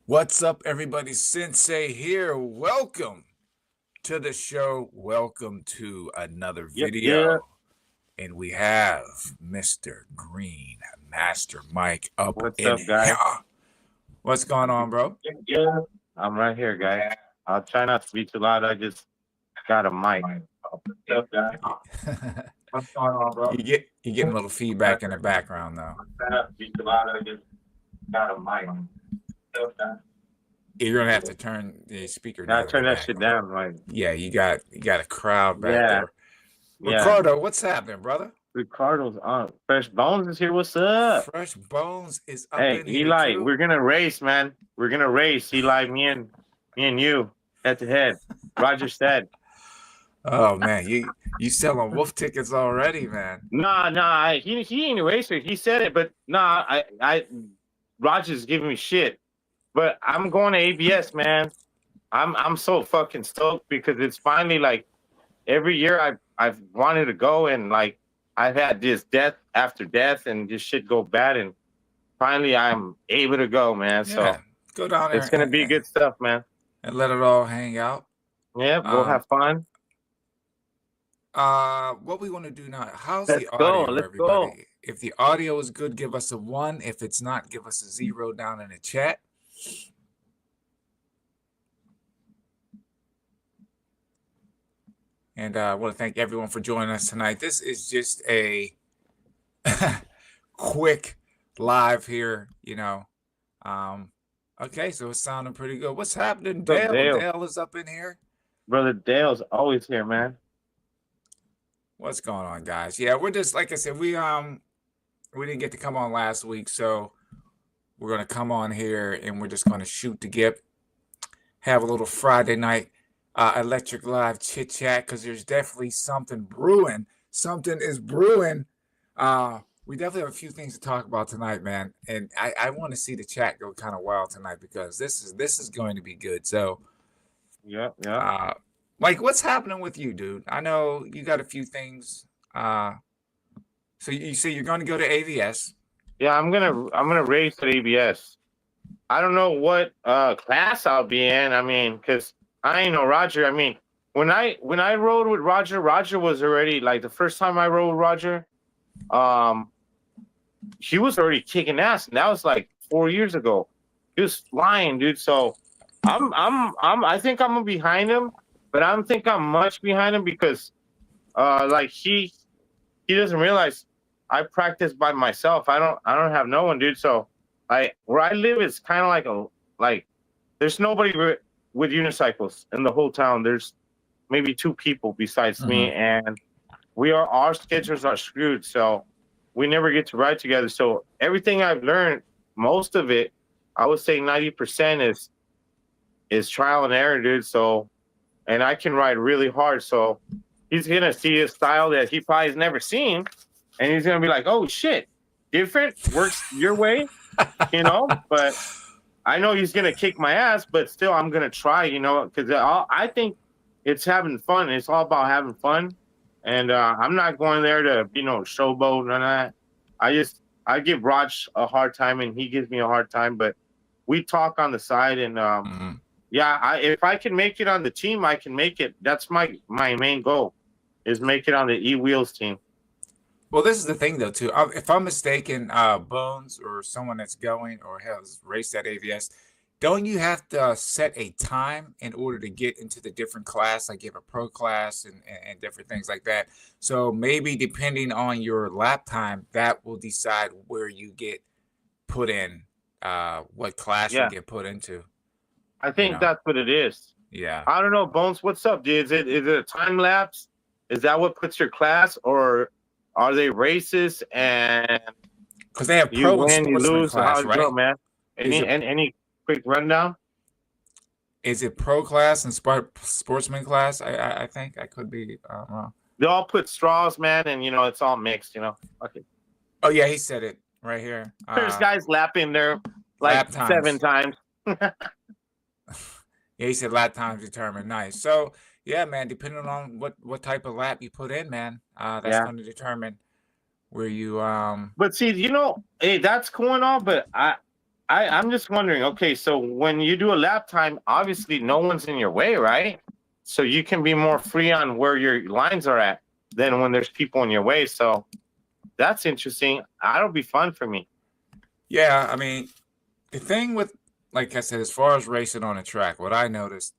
What's up, everybody? Sensei here. Welcome to the show. Welcome to another Yep, yeah. video. And we have Mr. Green Master Mike up What's in up, guys? here. What's going on, bro? Yep, yeah. I'm right here, guys. I'll try not to be too loud. I just got a mic. What's up, guys? What's going on, bro? You getting a little feedback in the background though. Try not to be too loud. I just got a mic. What's up, guys? You're gonna have to turn the speaker Now down. turn that shit down, like. Yeah, you got a crowd back Yeah, there. yeah. Ricardo, what's happening, brother? Ricardo's on. Fresh Bones is here. What's up? Fresh Bones is up Hey, in here Eli, too. we're gonna race, man. We're gonna race. Eli, me and you, head to head. Roger said. Oh man, you selling wolf tickets already, man. Nah, he ain't a racer. He said it, but nah, Roger's giving me shit. But I'm going to ABS, man. I'm so fucking stoked because it's finally like every year I've wanted to go, and like I've had this death after death and just shit go bad, and finally I'm able to go, man. So Yeah, go down there it's gonna be good stuff, man. and let it all hang out. Yeah, go have fun. What we want to do now? How's Let's the go. audio, Let's everybody? go. If the audio is good, give us a 1. If it's not, give us a 0 down in the chat. And I want to thank everyone for joining us tonight. This is just a quick live here, you know. Okay, so it's sounding pretty good. What's happening, Dale? Dale is up in here. Brother Dale's always here, man. What's going on, guys? Yeah, we're just, like I said, we didn't get to come on last week, so we're gonna come on here and we're just gonna shoot the gip, have a little Friday night electric live chit chat, because there's definitely something brewing. Something is brewing. We definitely have a few things to talk about tonight, man, and I want to see the chat go kind of wild tonight because this is going to be good. So yeah. Mike, what's happening with you, dude? I know you got a few things. So you say you're going to go to AVS? Yeah, I'm gonna race at ABS. I don't know what class I'll be in. I mean, because I ain't know Roger. I mean, when I rode with Roger, Roger was already like the first time I rode with Roger, he was already kicking ass, and that was like 4 years ago. He was flying, dude. So I think I'm behind him, but I don't think I'm much behind him because like he doesn't realize I practice by myself. I don't have no one, dude. So where I live is kind of like there's nobody with unicycles in the whole town. There's maybe 2 people besides me, and our schedules are screwed. So we never get to ride together. So everything I've learned, most of it, I would say 90% is trial and error, dude. So, and I can ride really hard. So he's gonna see a style that he probably has never seen, and he's gonna be like, "Oh shit, different, works your way," you know. But I know he's gonna kick my ass, but still, I'm gonna try, you know, because I think it's having fun. It's all about having fun, and I'm not going there to, you know, showboat, none of that. I give Raj a hard time, and he gives me a hard time, but we talk on the side, and yeah, if I can make it on the team, I can make it. That's my main goal, is make it on the E-Wheels team. Well, this is the thing, though, too. If I'm mistaken, Bones or someone that's going or has raced at AVS, don't you have to set a time in order to get into the different class, like you have a pro class and different things like that? So maybe depending on your lap time, that will decide where you get put in, what class you get put into. I think that's what it is. Yeah. I don't know, Bones. What's up, dude? Is it a time lapse? Is that what puts your class, or are they races and because they have you pro win, and you sportsman lose? class, How's it right? go, man? Any quick rundown? Is it pro class and sportsman class? I think I could be wrong. They all put straws, man, and you know it's all mixed. You know. Okay. Oh yeah, he said it right here. There's guys lapping there like 7 times. Yeah, he said lap times determined. Nice. So yeah, man, depending on what type of lap you put in, man, that's going to determine where you But see, you know, hey, that's cool and all, but I'm just wondering. Okay, so when you do a lap time, obviously no one's in your way, right? So you can be more free on where your lines are at than when there's people in your way. So that's interesting. That'll be fun for me. Yeah, I mean, the thing with, like I said, as far as racing on a track, what I noticed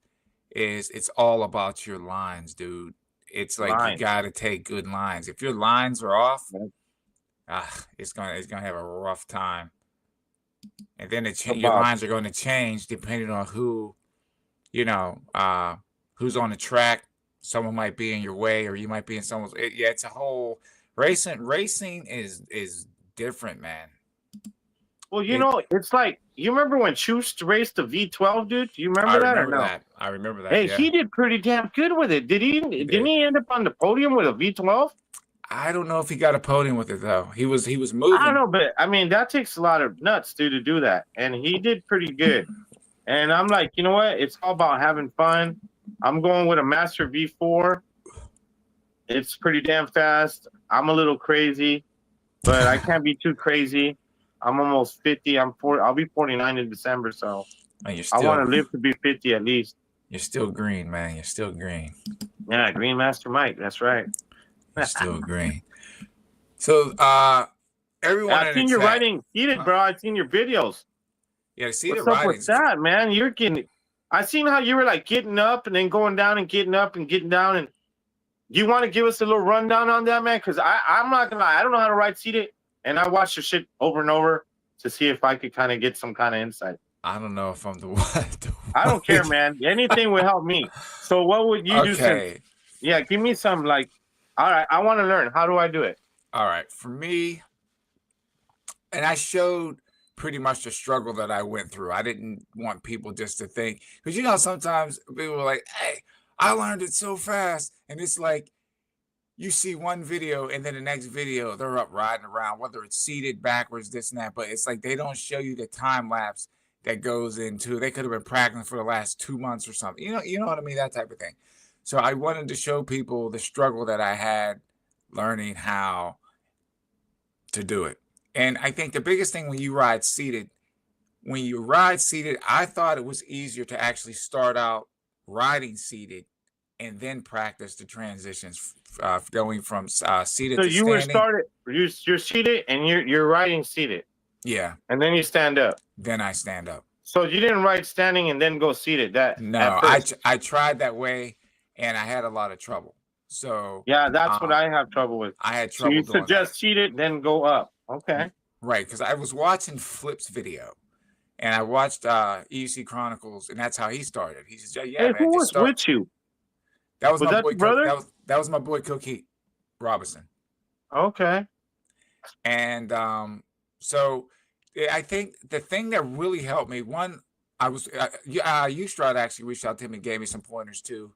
is it's all about your lines, dude. It's like you Line. got to take good lines. If your lines are off, it's gonna have a rough time. And then your About lines are going to change depending on who's on the track. Someone might be in your way, or you might be in someone's. Yeah, it's a whole racing. Racing is different, man. well, It. it's like you remember when Choost raced the V12, dude? Do you I remember that or remember no? that. I remember that. Hey, Yeah, he did pretty damn good with it. he Didn't did. he end up on the podium with a V12? I don't know if he got a podium with it though. He was I don't moving. know, but I mean that takes a lot of nuts, dude, to do that. And he did pretty good. And I'm like, you know what? It's all about having fun. I'm going with a Master V4. It's pretty damn fast. I'm a little crazy, but I can't be too crazy. I'm almost 50. I'll be 49 in December, so Man, I want to live to be 50 at least. you're still green, man. You're still green. Yeah, Green Master Mike. That's right. You're still green. So everyone I've in seen the your chat. writing heated, bro. I've seen your videos. Yeah, see What's the up writing. with that, man? You're getting. I seen how you were like getting up and then going down and getting up and getting down. And do you want to give us a little rundown on that, man? Because I'm not gonna lie, I don't know how to ride seated, and I watched your shit over and over to see if I could kind of get some kind of insight. I don't know if I'm the one. I don't care, man. Anything will help me. So what would you do? Okay. Yeah, give me some like. All right, I want to learn. How do I do it? All right. For me, and I showed pretty much the struggle that I went through. I didn't want people just to think, because sometimes people are like, "Hey, I learned it so fast," and it's like you see one video and then the next video they're up riding around, whether it's seated backwards, this and that, but it's like they don't show you the time lapse that goes into. They could have been practicing for the last 2 months or something. You know what I mean, that type of thing. So I wanted to show people the struggle that I had learning how to do it. And I think the biggest thing when you ride seated, I thought it was easier to actually start out riding seated and then practice the transitions, going from seated So to you were standing. you're seated and you're riding seated, Yeah, and then you stand up. then I stand up. So you didn't ride standing and then go seated. That No, at first. I tried that way, and I had a lot of trouble. So Yeah, that's what I have trouble with. I had So trouble you doing suggest seated, then go up. Okay. right, because I was watching Flip's video, and I watched EUC Chronicles, and that's how he started. He says, "Yeah, Hey, man, who just was start." with you? That was Was my that boy. your brother? That was my boy Coquette Robinson. Okay. And so I think the thing that really helped me, one, I was Ustrad actually reached out to him and gave me some pointers too.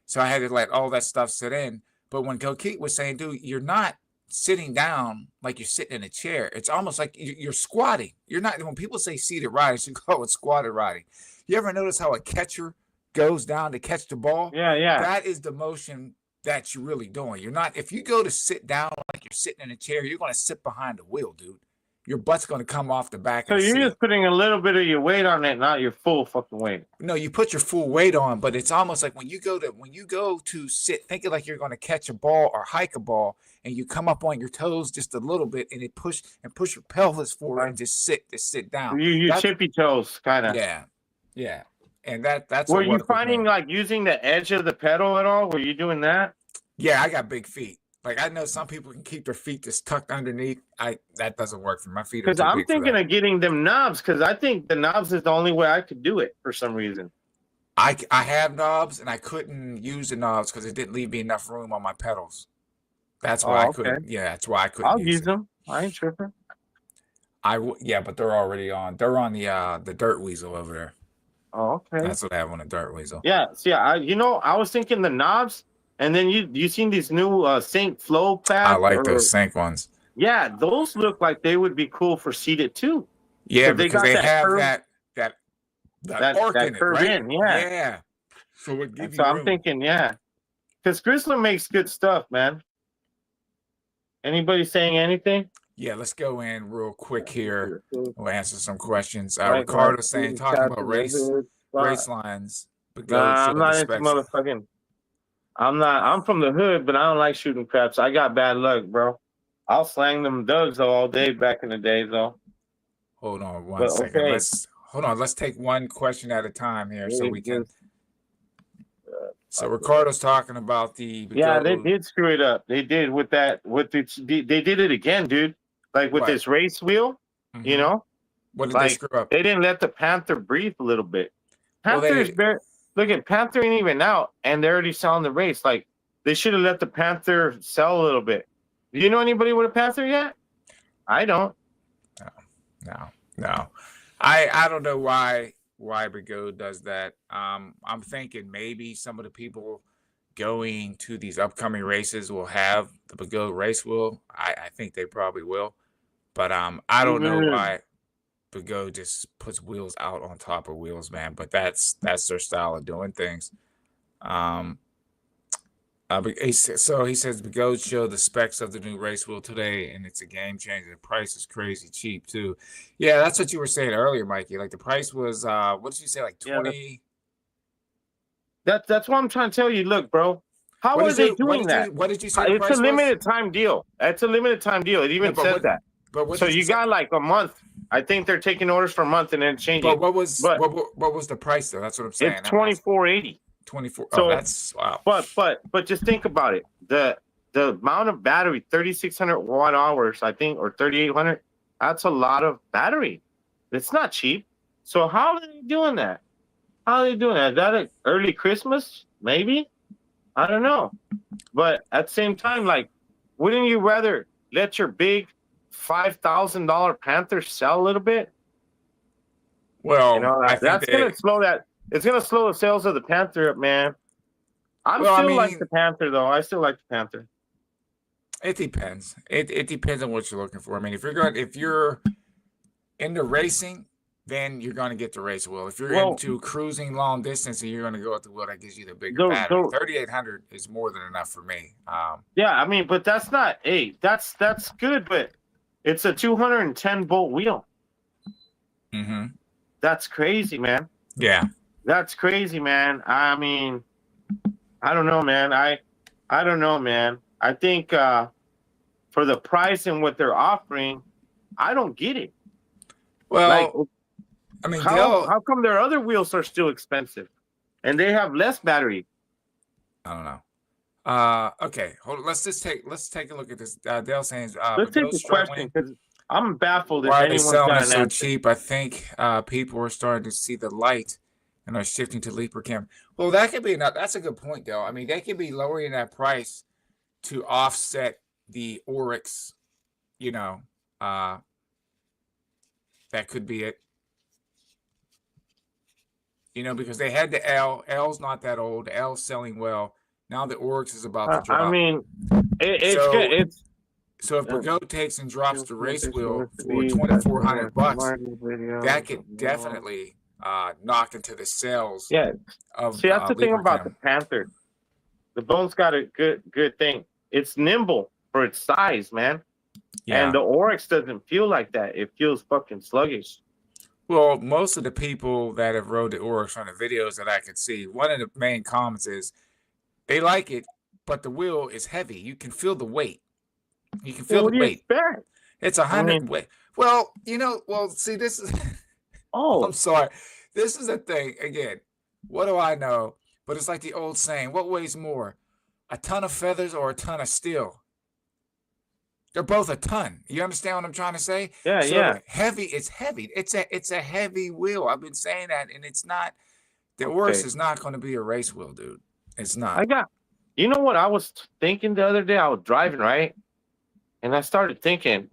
So I had to let all that stuff sit in. But when Coquette was saying, dude, you're not sitting down like you're sitting in a chair. It's almost like you're squatting. You're not, when people say seated riding, you go, it's squatted riding. You ever notice how a catcher goes down to catch the ball? Yeah, yeah. That is the motion that you're really doing. You're not, if you go to sit down like you're sitting in a chair, you're going to sit behind the wheel, dude. Your butt's going to come off the back So of the you're seat. just putting a little bit of your weight on it, not your full fucking weight. No, you put your full weight on, but it's almost like when you go to sit, think of like you're going to catch a ball or hike a ball, and you come up on your toes just a little bit, and it push your pelvis forward and just sit down. You chippy toes, kind of. Yeah, and that's. Were you finding like using the edge of the pedal at all? Were you doing that? Yeah, I got big feet. Like I know some people can keep their feet just tucked underneath. That doesn't work for my feet. Because I'm thinking of getting them knobs. Because I think the knobs is the only way I could do it for some reason. I have knobs, and I couldn't use the knobs because it didn't leave me enough room on my pedals. That's why I couldn't. Yeah, that's why I couldn't. I'll use them. I ain't tripping. Yeah, but they're already on. They're on the Dirt Weasel over there. Oh, okay. That's what I have on the Dirt Weasel. Yeah. See, I was thinking the knobs, and then you seen these new Sync Flow pads. I like those Sync ones. Yeah, those look like they would be cool for seated too. Yeah, because they have that arc in it, right? Yeah. So it gives you room. I'm thinking, yeah, because Grizzler makes good stuff, man. Anybody saying anything? Yeah, let's go in real quick here. We'll answer some questions. Like Ricardo saying, shooting talking craps about in the hood spot. race lines, but go Nah, show I'm the not into specs. motherfucking. I'm not. I'm from the hood, but I don't like shooting craps. I got bad luck, bro. I'll slang them dugs all day back in the day, though. Hold on one But second. okay, Hold on. Let's take one question at a time here so it we can. just, So Ricardo's talking about the yeah, they go. did screw it up. They did with that. They did it again, dude. Like with What? this race wheel, you Mm-hmm. know, What did they like screw up? they didn't let the Panther breathe a little bit. Well, Panther's bare. Look at Panther ain't even out, and they're already selling the race. Like they should have let the Panther sell a little bit. Do you know anybody with a Panther yet? I don't. No. I don't know why Bigot does that. I'm thinking maybe some of the people going to these upcoming races will have the Bigot race wheel. I think they probably will, but I don't know why Bigot just puts wheels out on top of wheels, man. But that's their style of doing things. So he says Bigot showed the specs of the new race wheel today, and it's a game changer. The price is crazy cheap too. Yeah, that's what you were saying earlier, Mikey. Like the price was what did you say, like 20? That's what I'm trying to tell you. Look, bro, how are they doing that? What did you say the It's a price was? limited time deal. It's a limited time deal. It even says that. But what So did you say? got like a month. I think they're taking orders for a month and then changing. But what was the price though? That's what I'm saying. It's $24.80. 24. So, oh, that's wow. But just think about it. The amount of battery, 3,600 watt hours, I think, or 3,800. That's a lot of battery. It's not cheap. So how are they doing that? How are they doing that? Is that an early Christmas? Maybe. I don't know. But at the same time, like, wouldn't you rather let your big $5,000 Panther sell a little bit? Well, You know, that's gonna slow that. It's gonna slow the sales of the Panther up, man. I like the Panther though. I still like the Panther. It depends. It depends on what you're looking for. I mean, if you're into racing, then you're going to get the race wheel. If you're into cruising long distance, and you're going to go with the wheel that gives you the bigger battery. 3,800 is more than enough for me. Yeah, I mean, but that's not. Hey, that's good, but it's a 210 volt wheel. Mm-hmm. That's crazy, man. Yeah, that's crazy, man. I mean, I don't know, man. I don't know, man. I think for the price and what they're offering, I don't get it. Well, like, I mean, how come their other wheels are still expensive, and they have less battery? I don't know. Okay, hold on. Let's take a look at this. Dale saying, let's take the question because I'm baffled. Why are they selling it so cheap? I think people are starting to see the light and are shifting to Leaper Cam. Well, that could be enough. That's a good point, Dale. I mean, they could be lowering that price to offset the Oryx. You know, that could be it. You know, because they had the L. L's not that old. The L's selling well. Now the Oryx is about to drop. I mean, it's good. It's so if Bigot takes and drops the race wheel for $2,400, that could definitely knock into the sales. Yeah. See, that's the thing about the Panther. The Bone's got a good thing. It's nimble for its size, man. Yeah. And the Oryx doesn't feel like that. It feels fucking sluggish. Well, most of the people that have rode the Oryx on the videos that I could see, one of the main comments is they like it, but the wheel is heavy. You can feel the weight. You can feel the weight. It's 100 weight. Well, you know, see, this is. I'm sorry. This is a thing. Again, what do I know? But it's like the old saying: what weighs more, a ton of feathers or a ton of steel? They're both a ton. You understand what I'm trying to say? Yeah, so heavy. It's heavy. It's a heavy wheel. I've been saying that, and it's not. The Oryx is not going to be a race wheel, dude. It's not. You know what I was thinking the other day? I was driving, right? And I started thinking,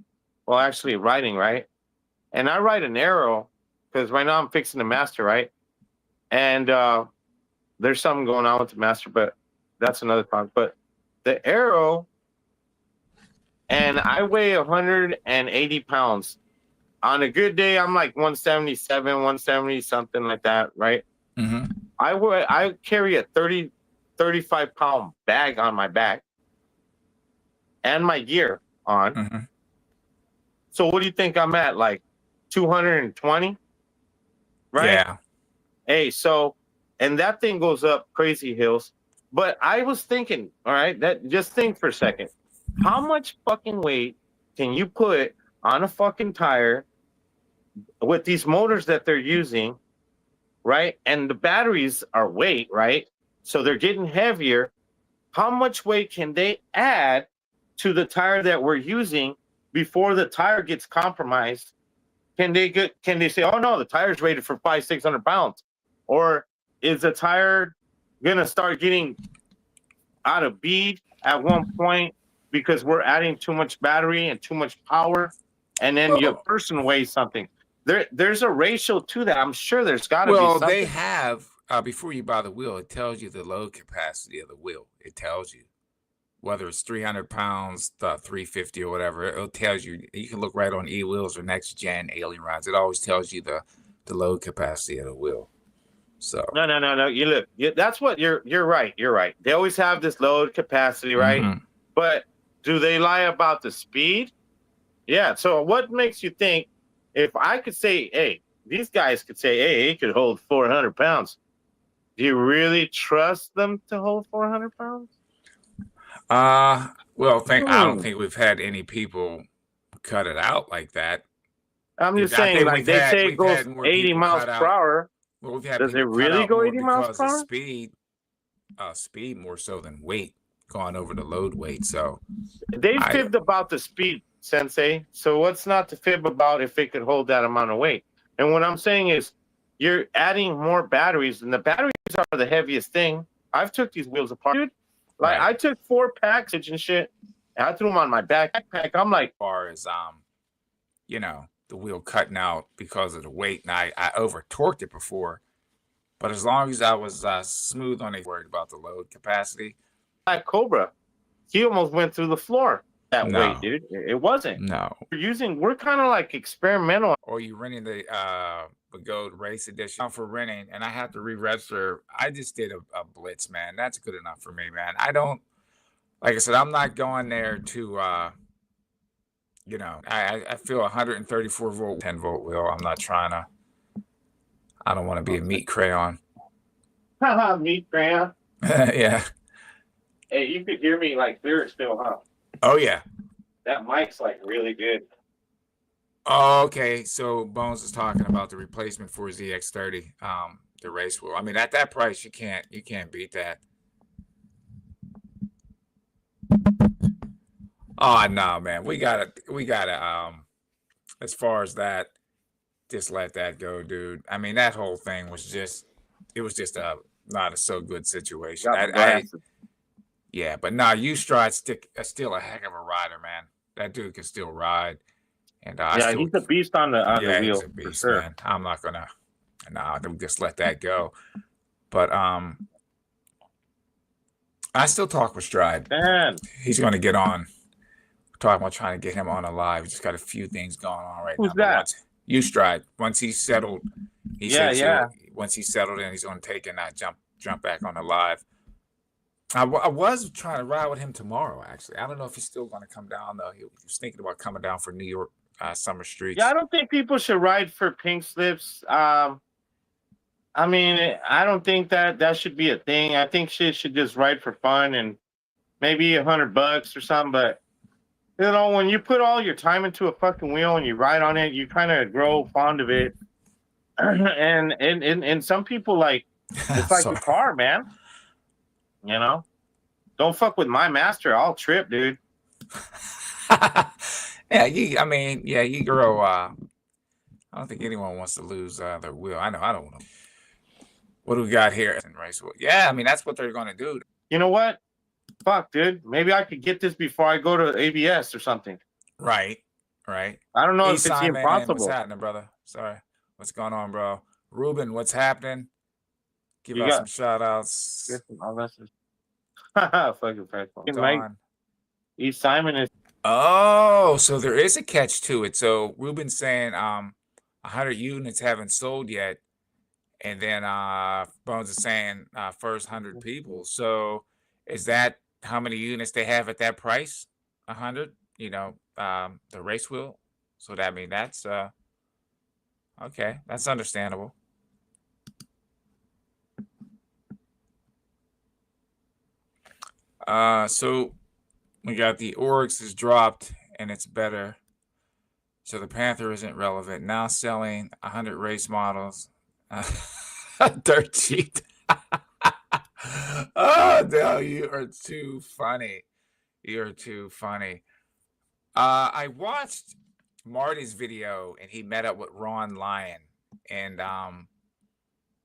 well, actually riding, right? And I ride an Arrow because right now I'm fixing the Master, right? And there's something going on with the Master, but that's another problem. But the Arrow, and I weigh 180 pounds. On a good day, I'm like 177, 170, something like that, right? Mm-hmm. I carry a 35-pound bag on my back and my gear on. Mm-hmm. So what do you think I'm at? Like 220, right? Yeah. Hey, so and that thing goes up crazy hills. But I was thinking, all right, that just think for a second. How much fucking weight can you put on a fucking tire with these motors that they're using, right? And the batteries are weight, right? So they're getting heavier. How much weight can they add to the tire that we're using before the tire gets compromised? Can they say, oh no, the tire's rated for 500-600 pounds? Or is the tire gonna start getting out of bead at one point because we're adding too much battery and too much power, and then your Well, person weighs something? There's a ratio to that. I'm sure there's got to be well, they something. have before you buy the wheel, it tells you the load capacity of the wheel. It tells you whether it's 300 pounds, 350 or whatever. It tells you. You can look right on e-wheels or next gen alien rides. It always tells you the load capacity of the wheel. So No. You look. That's what you're right. You're right. They always have this load capacity, right? mhm. But do they lie about the speed? Yeah. So what makes you think if I could say, hey, these guys could say, hey, it could hold 400 pounds. Do you really trust them to hold 400 pounds? Well, I don't Hmm. think we've had any people cut it out like that. I'm just I saying, think like they say it we've had goes more 80 people miles cut per out. hour. Well, we've had Does it people cut really out go more 80 miles because per of hour? speed more so than weight, going over the load weight. So They I fibbed about the speed, Sensei. So what's not to fib about if it could hold that amount of weight? And what I'm saying is you're adding more batteries, and the batteries are the heaviest thing. I've took these wheels apart. Dude, like right I took 4 packs and shit, and I threw them on my backpack. I'm like, far as the wheel cutting out because of the weight, and I over torqued it before, but as long as I was smooth on it, worried about the load capacity. Black Cobra, he almost went through the floor that weight, No, dude. It wasn't. no. We're kind of like experimental. Or you renting the Gold Race Edition for renting, and I have to re-register. I just did a blitz, man. That's good enough for me, man. I don't like I said, I'm not going there to I feel 134 volt 10-volt wheel. I'm not trying to. I don't want to be a meat crayon. Haha, meat crayon. Yeah. Hey, you could hear me like clear still, huh? Oh yeah. That mic's like really good. Oh, okay. So Bones is talking about the replacement for ZX30, the race wheel. I mean, at that price, you can't beat that. Oh no, man. We gotta as far as that, just let that go, dude. I mean, that whole thing was just a not a so good situation. Got my glasses. Yeah, but nah, U-Stride's still a heck of a rider, man. That dude can still ride. And Yeah, he's a beast on the he's wheel a for beast, sure. man. I'm not gonna just let that go. But I still talk with Stride. Man, He's gonna get on. We're talking about trying to get him on a live. He's just got a few things going on right who's now. But that? once you Stride, once he's settled, he Yeah, says yeah. once he's settled in, he's gonna take and jump back on the live. I was trying to ride with him tomorrow, actually. I don't know if he's still going to come down, though. He was thinking about coming down for New York summer streets. Yeah, I don't think people should ride for pink slips. I mean, I don't think that should be a thing. I think shit should just ride for fun and maybe $100 or something. But you know, when you put all your time into a fucking wheel and you ride on it, you kind of grow fond of it. and some people like it's like a Sorry. car, man. You know, don't fuck with my master. I'll trip, dude. Yeah, you grow. I don't think anyone wants to lose their wheel. I know I don't want to. What do we got here? Race wheel. Yeah, I mean that's what they're going to do. You know what? Fuck, dude. Maybe I could get this before I go to ABS or something. Right. I don't know if it's Simon, impossible. what's happening, brother? Sorry. What's going on, bro? Ruben, what's happening? Give You us got- some shout outs. Fucking Mike. E. Simon is. Oh, so there is a catch to it. So Ruben's saying 100 units haven't sold yet. And then Bones is saying first 100 people. So is that how many units they have at that price? 100? The race wheel? So that that's okay. That's understandable. So we got the Oryx is dropped and it's better. So the Panther isn't relevant. Now selling 100 race models. Dirt cheap. Oh no, you are too funny. You're too funny. I watched Marty's video and he met up with Ron Lyon. And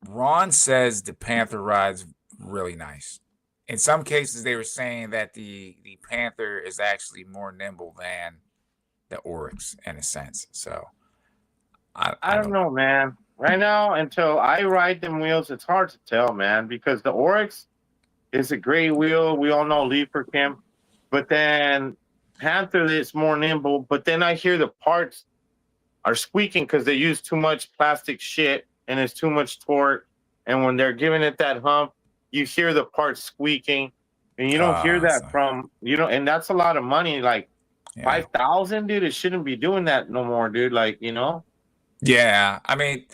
Ron says the Panther ride's really nice. In some cases, they were saying that the Panther is actually more nimble than the Oryx in a sense. So I don't know, man. Right now, until I ride them wheels, it's hard to tell, man, because the Oryx is a great wheel. We all know Leaper Kim, but then Panther is more nimble. But then I hear the parts are squeaking because they use too much plastic shit and it's too much torque. And when they're giving it that hump, you hear the parts squeaking, and you don't hear that from and that's a lot of money. Like 5,000, dude. It shouldn't be doing that no more, dude. Like Yeah, I mean,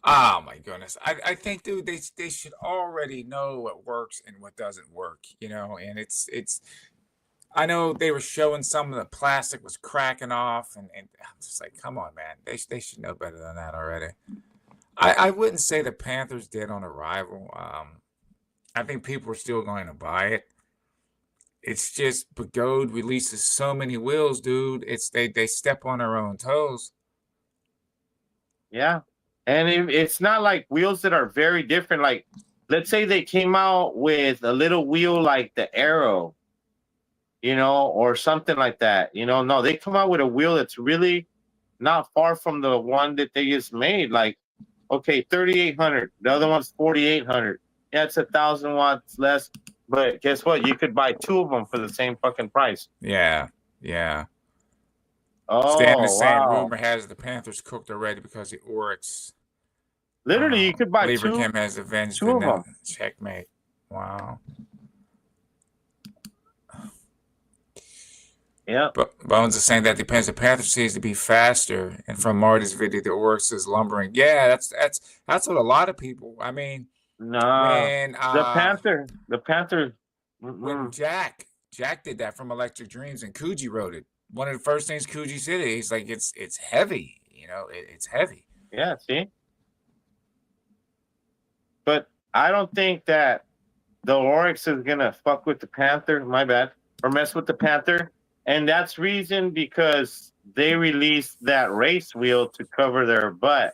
oh my goodness. I think, dude, they should already know what works and what doesn't work, and it's I know they were showing some of the plastic was cracking off and I'm just like, come on, man. They should know better than that already. I wouldn't say the Panthers did on arrival. I think people are still going to buy it. It's just Pagode releases so many wheels, dude. It's they step on their own toes. Yeah. And it's not like wheels that are very different. Like, let's say they came out with a little wheel like the Arrow, or something like that. No, they come out with a wheel that's really not far from the one that they just made. Like, okay, 3,800. The other one's 4,800. Yeah, it's 1,000 watts less. But guess what? You could buy two of them for the same fucking price. Yeah, yeah. Oh, Stan is saying wow. rumor has the Panthers cooked already because the Oryx. Literally, you could buy Lieber two. Kim has avenged two of them. Checkmate. Wow. Yeah. But Bones is saying that depends. The Panther seems to be faster, and from Marty's video, the Oryx is lumbering. Yeah, that's what a lot of people. I mean, when the Panther, when Jack did that from Electric Dreams, and Coogee wrote it. One of the first things Coogee said, he's like, it's heavy. It's heavy. Yeah. See. But I don't think that the Oryx is gonna fuck with the Panther. My bad, or mess with the Panther. And that's reason because they released that race wheel to cover their butt.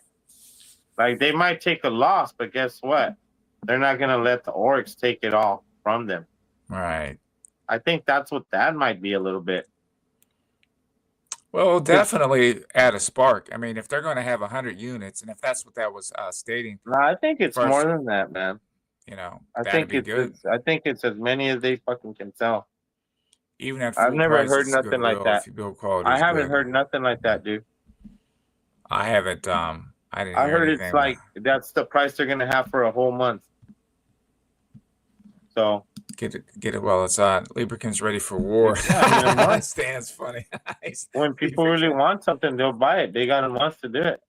Like, they might take a loss, but guess what? They're not going to let the Oryx take it all from them. Right. I think that's what that might be a little bit. Well, definitely add a spark. I mean, if they're going to have 100 units, and if that's what that was stating. No, I think it's more than that, man. I think it's good. I think it's as many as they fucking can sell. Even at I've never heard nothing like that. I haven't heard nothing like that, dude. I haven't. I didn't. I heard it's like that's the price they're gonna have for a whole month. So get it while it's on. Lubricant's ready for war. Yeah, Stan's funny. When people really want something, they'll buy it. They got a month to do it.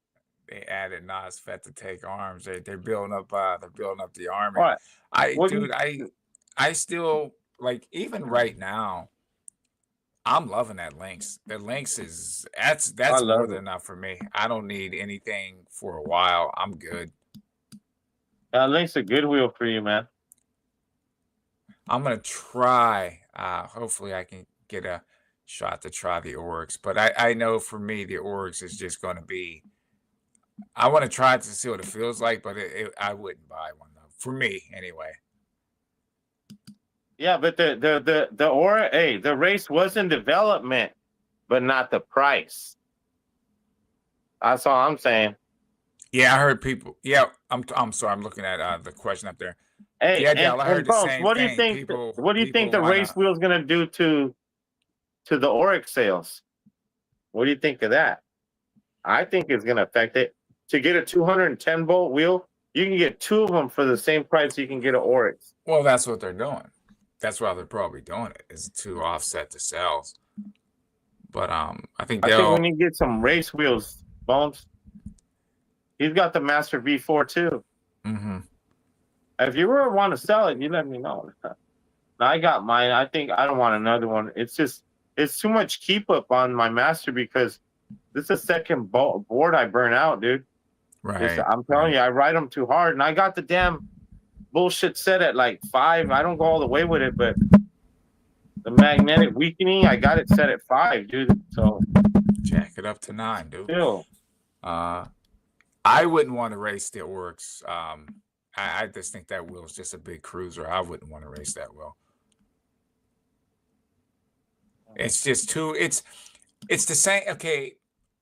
They added Nosfet to take arms. They're building up. They're building up the army. What? I still like, even right now. I'm loving that Lynx. The Lynx is that's more than enough for me. I don't need anything for a while. I'm good. That Lynx a good wheel for you, man. I'm gonna try. Hopefully, I can get a shot to try the Oryx. But I know for me, the Oryx is just going to be. I want to try it to see what it feels like, but I wouldn't buy one though. For me, anyway. Yeah, but the race was in development, but not the price. That's all I'm saying. Yeah, I heard people. Yeah, I'm sorry. I'm looking at the question up there. Hey, yeah, Dale, I heard the same what thing. Do you think? What do you think the race wheel is gonna do to the Oryx sales? What do you think of that? I think it's gonna affect it. To get a 210 volt wheel, you can get two of them for the same price you can get an Oryx. Well, that's what they're doing. That's why they're probably doing it, is to offset the sales. But I think I think they'll. we need to get some race wheels, Bones. He's got the Master V4 too. Mm-hmm. If you ever want to sell it, you let me know. I got mine. I think I don't want another one. It's too much keep up on my Master because this is the second board I burn out, dude. Right. I'm telling you, I ride them too hard, and I got the damn bullshit set at like 5. I don't go all the way with it, but the magnetic weakening, I got it set at 5, dude. So jack it up to 9, dude. Still, I wouldn't want to race the Oryx. I just think that wheel is just a big cruiser. I wouldn't want to race that wheel. It's just too. It's the same. Okay,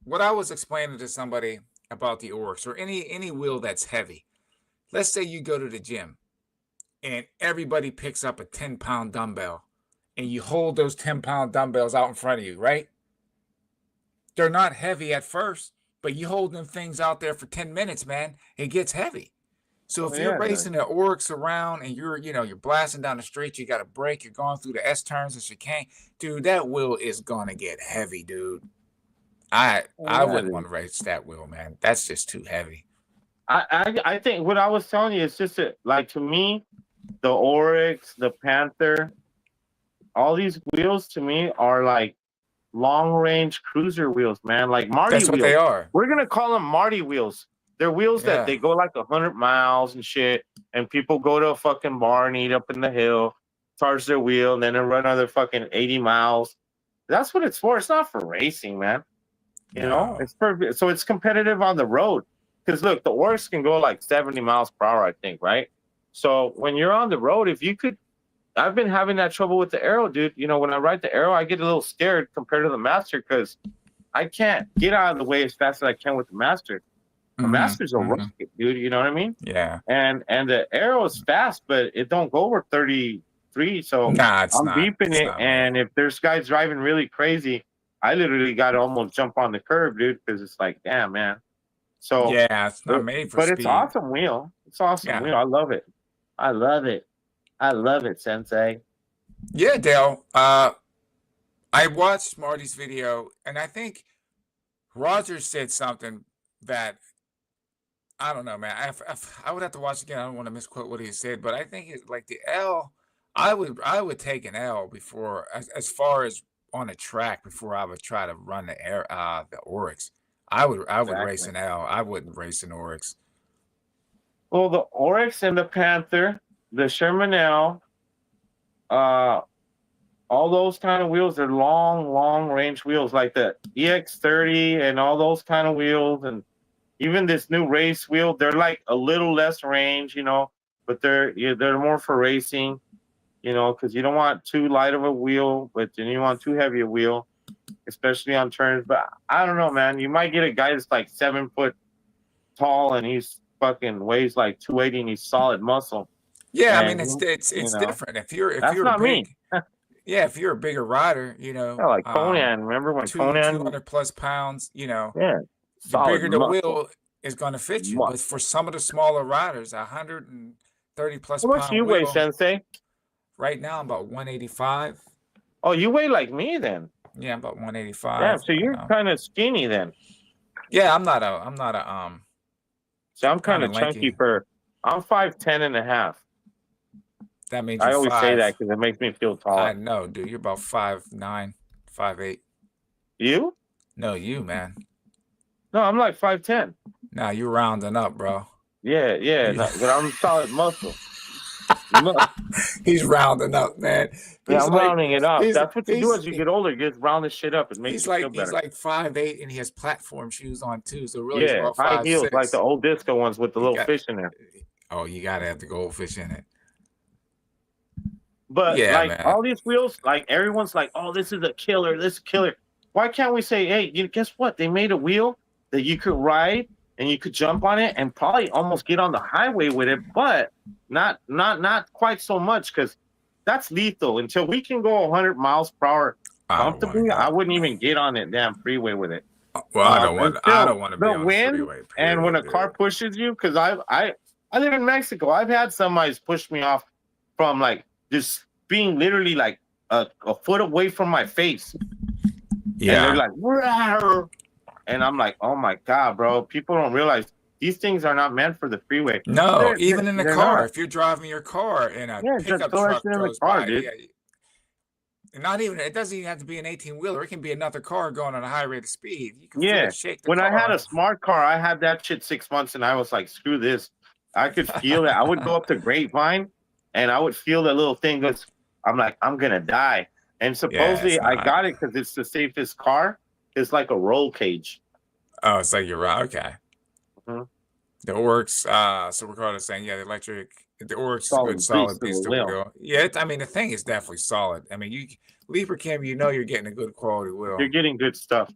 what I was explaining to somebody about the Oryx or any wheel that's heavy. Let's say you go to the gym and everybody picks up a 10-pound dumbbell and you hold those 10-pound dumbbells out in front of you, right? They're not heavy at first, but you hold them things out there for 10 minutes, man, it gets heavy. So if you're racing the Oryx around and you're blasting down the street, you got a brake, you're going through the S turns and chicane, dude, that wheel is gonna get heavy, dude. I wouldn't want to race that wheel, man. That's just too heavy. I think what I was telling you is just like, to me, the Oryx, the Panther, all these wheels to me are like long range cruiser wheels, man. Like Marty wheels. That's what they are. We're gonna call them Marty wheels. They're wheels that they go like 100 miles and shit, and people go to a fucking bar and eat up in the hill, charge their wheel, and then they run another fucking 80 miles. That's what it's for. It's not for racing, man. You know, it's perfect. So it's competitive on the road. Because look, the Oryx can go like 70 miles per hour, I think, right? So when you're on the road, if you could, I've been having that trouble with the Aero, dude. You know, when I ride the Aero, I get a little scared compared to the Master because I can't get out of the way as fast as I can with the Master. The Master's a rocket, dude. You know what I mean? Yeah. And the Aero is fast, but it don't go over 33. So I'm beeping it, and if there's guys driving really crazy, I literally got to almost jump on the curb, dude, because it's like, damn, man. So yeah, it's not made for speed. But it's awesome wheel. It's awesome wheel. I love it. I love it. I love it, Sensei. Yeah, Dale. I watched Marty's video, and I think Roger said something that I don't know, man. I would have to watch again. I don't want to misquote what he said, but I think it's like the L. I would take an L before, as far as on a track, before I would try to run the Oryx. I would race an L. I wouldn't race an Oryx. Well, the Oryx and the Panther, the Sherman L, all those kind of wheels, they're long range wheels, like the EX30 and all those kind of wheels, and even this new race wheel, they're like a little less range, you know, but they're more for racing, you know, because you don't want too light of a wheel, but then you want too heavy a wheel, especially on turns. But I don't know, man. You might get a guy that's like 7 foot tall and he's fucking weighs like 280 and he's solid muscle. Yeah, I mean it's different. If you're not big, me. Yeah, if you're a bigger rider, you know, yeah, like Conan. Remember when Conan 200 plus pounds, you know, the bigger the wheel is going to fit you. But for some of the smaller riders, 130 plus pound. How much do you weigh, Sensei? Right now, I'm about 185. Oh, you weigh like me then? Yeah, I'm about 185. Yeah, so you're kind of skinny then. Yeah, I'm not a So I'm kind of chunky I'm 5'10" and a half. That means I always say that because it makes me feel tall. I know, dude. You're about 5'9", 5'8". You? No, you, man. No, I'm like 5'10". Nah, you're rounding up, bro. Yeah, but I'm solid muscle. He's rounding up, man. Yeah, I'm rounding it up. That's what you do as you get older. You just round this shit up. It makes you feel better. He's like 5'8", and he has platform shoes on too. So really, he's about high 5'6". heels, like the old disco ones with the little fish in there. Oh, you gotta have the goldfish in it. But all these wheels, like everyone's like, "Oh, this is a killer. This is a killer." Why can't we say, "Hey, guess what? They made a wheel that you could ride and you could jump on it and probably almost get on the highway with it, but not quite so much because that's lethal. Until we can go 100 miles per hour comfortably, I wouldn't even get on that damn freeway with it. Well, I don't want to be on the freeway. And when a car pushes you, because I live in Mexico, I've had somebody's push me off from like just being literally like a foot away from my face. and they're Yeah. like, "Rawr." And I'm like, oh my god, bro! People don't realize these things are not meant for the freeway. No, even in the They're car. not. If you're driving your car and a Yeah, just pickup throw that truck shit in the goes car, by, dude. yeah, and not even it doesn't even have to be an 18-wheeler. It can be another car going at a high rate of speed. You can feel Yeah. it shake the When I had car. a smart car, I had that shit 6 months, and I was like, screw this. I could feel it. I would go up to Grapevine, and I would feel the little thing goes. I'm like, I'm gonna die. And Yeah, it's supposedly, I not. got it because it's the safest car. It's like a roll cage. Oh, it's like you're right. Okay. Mhm. The Oryx, so Ricardo's saying, yeah, the Oryx is a good Solid grease solid to the piece of wheel. wheel. Yeah, I mean, the thing is definitely solid. I mean, Leaper Cam, you're getting a good quality wheel. You're getting good stuff.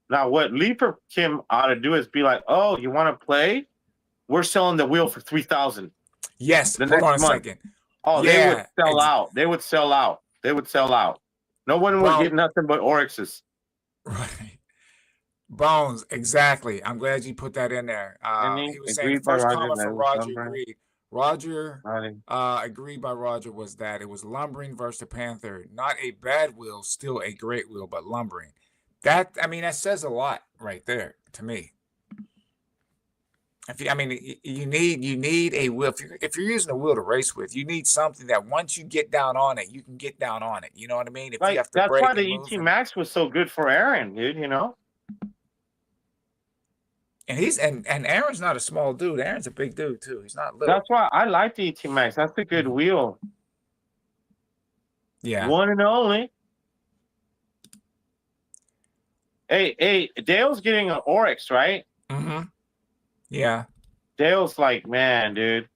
Now, what Leaper Kim ought to do is be like, oh, you want to play? We're selling the wheel for 3,000 Yes, the hold on a next month. second. Oh, they would Yeah, sell out. They would sell out. They would sell out. No one would get nothing but Oryxes. right. Bones, exactly. I'm glad you put that in there. He was saying the Agreed by first Roger. comment That from was Roger lumbering. agreed. Roger Right. agreed by Roger was that it was lumbering versus the Panther. Not a bad wheel, still a great wheel, but lumbering. That says a lot right there to me. You need a wheel. If you're using a wheel to race with, you need something that once you get down on it, you can get down on it. You know what I mean? If you have to That's brake why and the move ET Max was so good for Aaron, dude. You know. and he's and Aaron's not a small dude. Aaron's a big dude too. He's not little. That's why I like the ET Max. That's a good wheel. Yeah. One and only. Hey, Dale's getting an Oryx, right? Mm-hmm. Yeah. Dale's like, man, dude.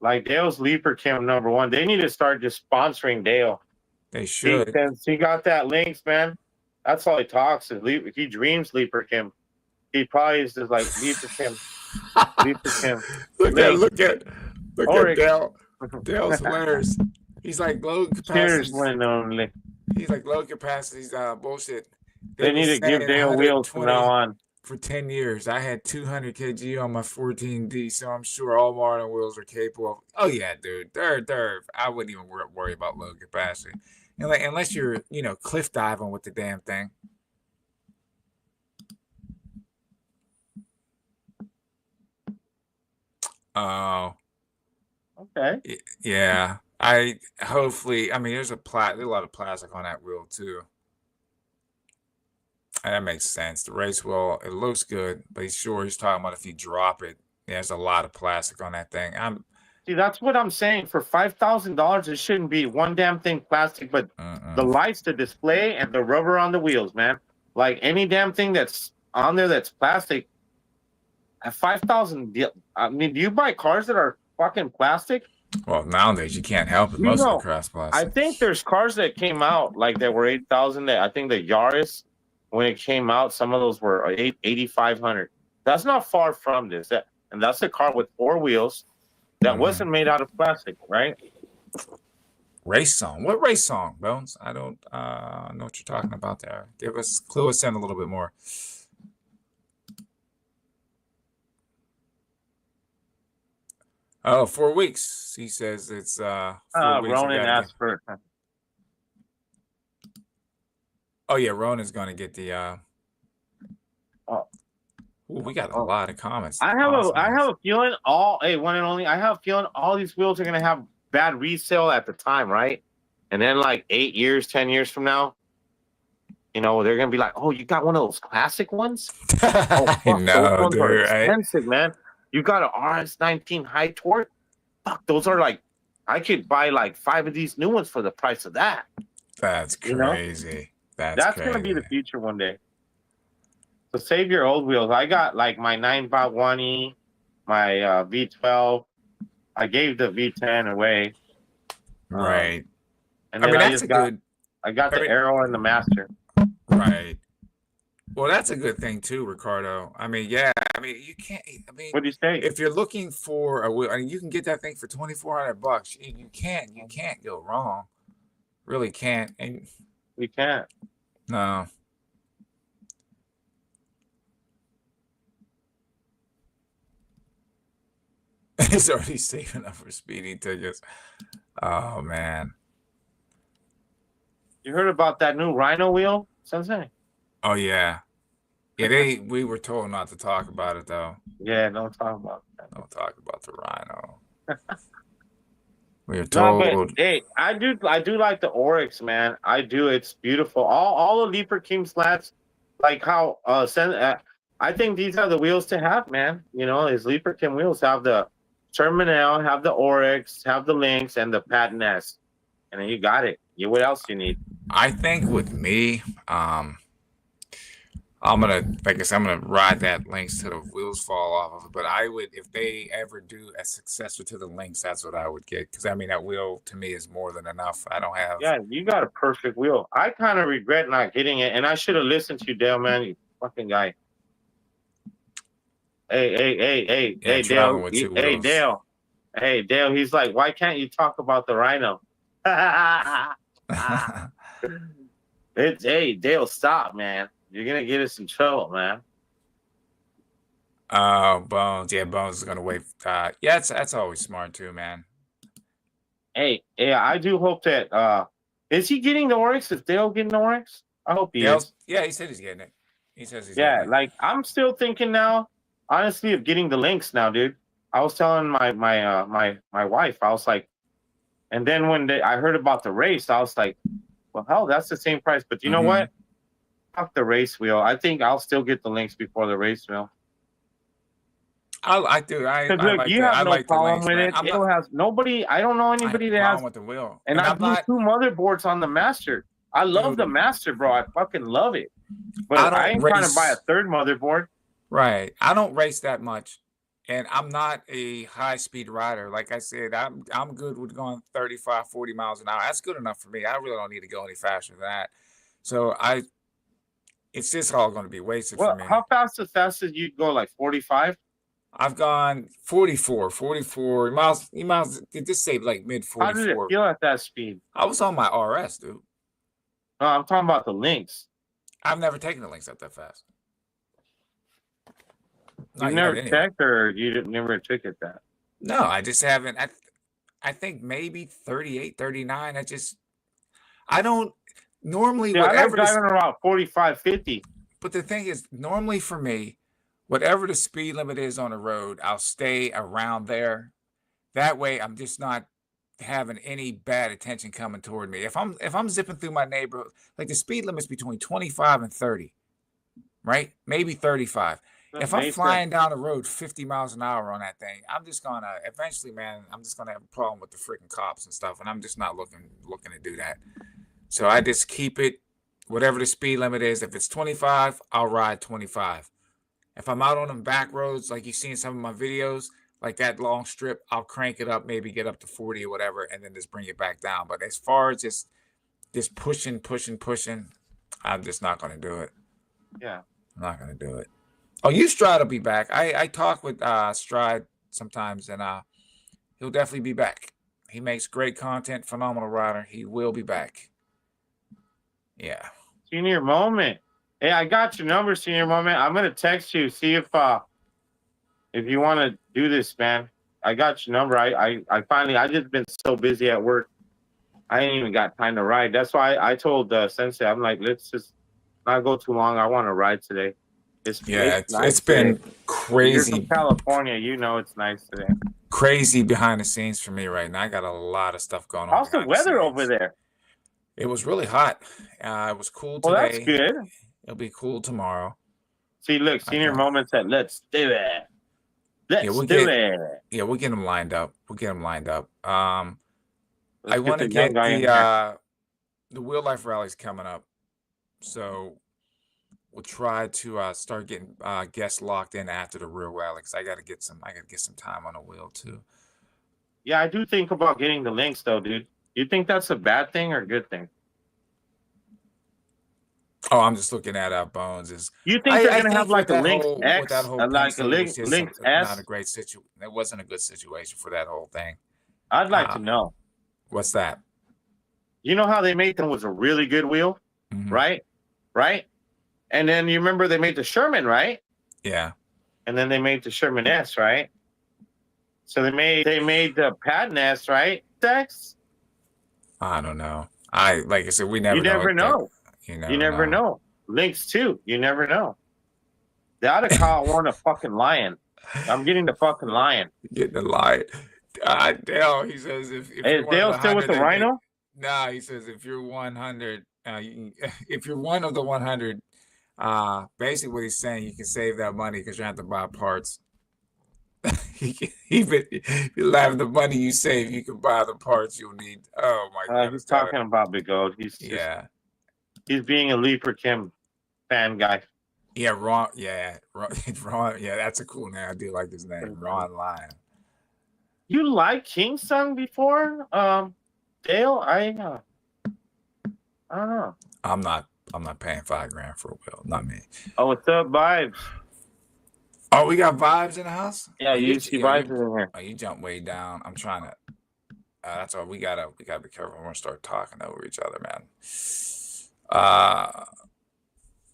Like Dale's Leaper Kim #1. They need to start just sponsoring Dale. They should. Since he got that links, man. That's all he talks. He dreams Leaper Kim. He probably is just like Leaper Kim. Leaper Kim. Look at Dale. Dale's hilarious. He's like low capacity. Cheers, one and only. He's like low capacity bullshit. They need to give Dale wheels from now on. For 10 years, I had 200 kg on my 14D, so I'm sure all modern wheels are capable of. Oh yeah, dude, they're. I wouldn't even worry about low capacity, unless you're cliff diving with the damn thing. Oh. Okay. Yeah. Hopefully. I mean, there's a lot of plastic on that wheel too. That makes sense. The race wheel, it looks good, but he's talking about if you drop it, there's a lot of plastic on that thing. See, that's what I'm saying. For $5,000, it shouldn't be one damn thing plastic, but the lights, the display, and the rubber on the wheels, man. Like any damn thing that's on there that's plastic. At $5,000, I mean, do you buy cars that are fucking plastic? Well, nowadays you can't help it. Most of the cars plastic. I think there's cars that came out like that were 8,000. I think the Yaris, when it came out, some of those were 8,500. That's not far from this. And that's a car with 4 wheels that wasn't made out of plastic, right? Race song. What race song, Bones? I don't know what you're talking about there. Clue us in a little bit more. Oh, 4 weeks. He says it's 4 weeks. Ronan asked for. Oh yeah, Ronan's gonna get the. We got a lot of comments. I have a feeling one and only. I have a feeling all these wheels are gonna have bad resale at the time, right? And then like 8 years, 10 years from now, they're gonna be like, "Oh, you got one of those classic ones? Oh, fuck, no, those ones dude, are expensive, man. You got an RS19 high torque? Fuck, those are like, I could buy like 5 of these new ones for the price of that." That's crazy. That's gonna be the future one day. So save your old wheels. I got like my 9x1E, my V12. I gave the V10 away. Right. And then I got the Aero and the Master. Right. Well, that's a good thing too, Ricardo. I mean, yeah. I mean, you can't. I mean, what do you say? If you're looking for a wheel, I mean, you can get that thing for $2,400. You can't go wrong. Really can't. And you can't. No. He's already saving up for speeding tickets. Oh man. You heard about that new Rhino wheel, Sensei? Oh yeah, yeah. We were told not to talk about it though. Yeah, don't talk about that. Don't talk about the rhino. We were No, but told. hey, I do like the Oryx, man. I do. It's beautiful. All the Leaper King slats, like how I think these are the wheels to have, man. You know, his Leaper King wheels have the Terminal, have the Oryx, have the Lynx, and the Patent S, and then you got it. You what else you need? I think with me, I'm gonna, like I said, I'm gonna ride that Lynx till the wheels fall off of it. But I would, if they ever do a successor to the Lynx, that's what I would get. Because I mean, that wheel to me is more than enough. I don't have. Yeah, you got a perfect wheel. I kind of regret not getting it, and I should have listened to you, Dale, man. You fucking guy. Hey, Yeah, Dale. traveling with two Hey, wheels. Dale. Hey, Dale. He's like, why can't you talk about the Rhino? It's hey, Dale. Stop, man. You're gonna get us in trouble, man. Bones. Yeah, Bones is gonna wait. Yeah, that's always smart too, man. Hey, yeah, I do hope that. Is he getting the Oryx? Is Dale getting the Oryx? I hope he is. Yeah, he said he's getting it. He says he's Yeah, getting it. like I'm still thinking now, honestly, of getting the Lynx now, dude. I was telling my wife, I was like, and then when I heard about the race, I was like, well, hell, that's the same price. But you know what? Fuck the race wheel. I think I'll still get the Lynx before the race wheel. I do. Because I look, like you the, have I no like the problem Lynx, with man. it. It has nobody. I don't know I have anybody a that problem has. with the wheel. And I I'm blew not. two motherboards on the Master. I love the Dude, Master, bro. I fucking love it. I But I don't ain't trying to race. buy a third motherboard. Right. I don't race that much. And I'm not a high speed rider. Like I said, I'm good with going 35, 40 miles an hour. That's good enough for me. I really don't need to go any faster than that. So it's just all going to be wasted for Well, me. how fast the fastest you go? Like 45? I've gone 44 miles. Just say like mid How did it 44. feel at that speed? I was on my RS, dude. No, I'm talking about the Lynx. I've never taken the Lynx up that fast. You Not never yet, anyway. checked, or you never took it that? No, I just haven't. I think maybe 38, 39. I don't normally Yeah, I like whatever driving around 45, 50. but the thing is, normally for me, whatever the speed limit is on the road, I'll stay around there. That way I'm just not having any bad attention coming toward me. If I'm zipping through my neighborhood, like the speed limit's between 25 and 30, right? Maybe 35. If I'm flying down the road 50 miles an hour on that thing, I'm just gonna eventually, man, I'm just gonna have a problem with the freaking cops and stuff, and I'm just not looking to do that. So I just keep it whatever the speed limit is. If it's 25, I'll ride 25. If I'm out on them back roads, like you see in some of my videos, like that long strip, I'll crank it up, maybe get up to 40 or whatever, and then just bring it back down. But as far as just pushing, I'm just not going to do it. Yeah. I'm not going to do it. Oh, you Stride will be back. I talk with Stride sometimes, and he'll definitely be back. He makes great content, phenomenal rider. He will be back. Yeah. Senior Moment. Hey, I got your number, Senior Moment. I'm gonna text you, see if you want to do this, man. I got your number. I finally. I just been so busy at work. I ain't even got time to ride. That's why I told Sensei, I'm like, let's just not go too long. I want to ride today. It's nice been today. crazy. You're from California, you know it's nice today. Crazy behind the scenes for me right now. I got a lot of stuff going on. How's the weather over there? It was really hot. It was cool today. Well, that's good. It'll be cool tomorrow. See, look, Senior Moment said, let's do it. Let's do it. Yeah, we'll get them lined up. I Let's want to get the Wheel Life Rally's coming up. So we'll try to start getting guests locked in after the real rally, because I gotta get some time on the wheel too. Yeah, I do think about getting the Lynx though, dude. You think that's a bad thing or a good thing? Oh, I'm just looking at Bones. You think they're gonna have like a Lynx X, like a Lynx S? Not a great situation. It wasn't a good situation for that whole thing. I'd like to know. What's that? You know how they made them was a really good wheel, right? Right? And then you remember they made the Sherman, right? Yeah. And then they made the Sherman S, right? So they made the Patton S, right? Dex? I don't know. Like I said, we never. You never know. You never know. Lynx too. You never know. They ought to call one a fucking lion. I'm getting the fucking lion. Getting the lion. Dale, he says if Hey, you're is one of Dale the still with 100, the rhino? nah, he says if you're 100, if you're one of the 100, basically what he's saying, you can save that money because you don't have to buy parts. Even if you have the money you save, you can buy the parts you'll need. Oh my He's goodness, talking about Big Gold. yeah, He's being a Leaper Kim fan guy. yeah, Ron, yeah, Ron, yeah, that's a cool name. I do like this name, Ron Lion. You like King Sung before, Dale? I don't know. I'm not paying $5,000 for a wheel, not me. Oh, what's up, Vibes? Oh, we got Vibes in the house. Yeah, you see Vibes in here. Oh, you jump way down. I'm trying to. That's all. We gotta be careful. We're gonna start talking over each other, man.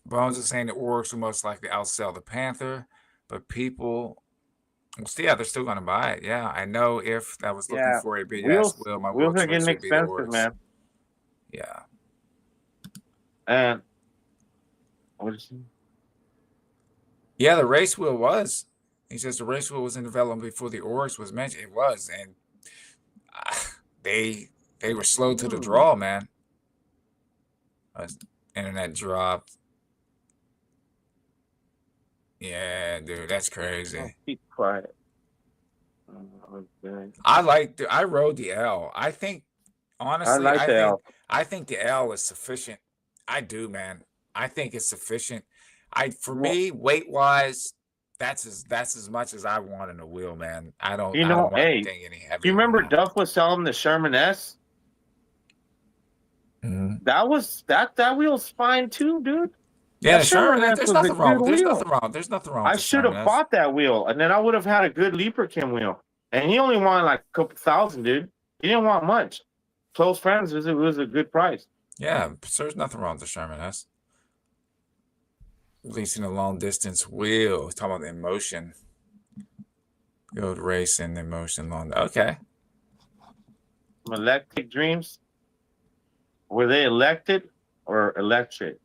Bones is saying the Orcs will most likely outsell the Panther, but people, yeah, they're still gonna buy it. Yeah, I know. If I was looking for a big ass wheel, my wheels wheel are choice getting would be the expensive, Orcs. man. Yeah. And what is he? Yeah, the race wheel was. He says the race wheel was in development before the Orcs was mentioned. It was, and they were slow to the draw, man. Internet dropped. Yeah, dude, that's crazy. Oh, keep quiet. I rode the L. I think honestly, I think the L is sufficient. I do, man. I think it's sufficient. For me, weight wise, that's as much as I want in a wheel, man. I don't want anything any heavier. Do you remember Duff was selling the Sherman S? Mm-hmm. That wheel's fine too, dude. Yeah, Sherman S. There's nothing wrong. There's nothing wrong. I should have bought that wheel, and then I would have had a good Leaper Kim wheel. And he only wanted like a couple thousand, dude. He didn't want much. Close friends, it was a good price. Yeah, so there's nothing wrong with the Sherman S. Releasing a long distance wheel. He's talking about the emotion. Go to racing, the emotion long. Okay. Electric Dreams. Were they elected or electric?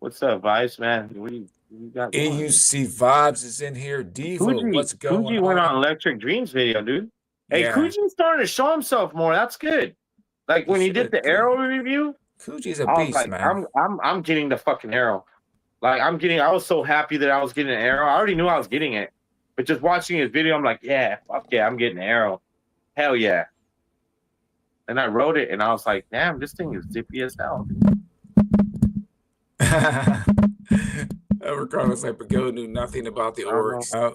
What's up, Vice, man? What you got? AUC Vibes is in here. Devo, what's going on? Coogee went on Electric Dreams video, dude. Hey, yeah. Coogie's starting to show himself more. That's good. Like when he did the Arrow review, Coogie's a beast, like, man. I'm getting the fucking Arrow. Like I was so happy that I was getting an Arrow. I already knew I was getting it, but just watching his video, I'm like, yeah, fuck yeah, I'm getting an Arrow. Hell yeah. And I wrote it, and I was like, damn, this thing is zippy as hell. Ricardo's like, Pago knew nothing about the Orcs.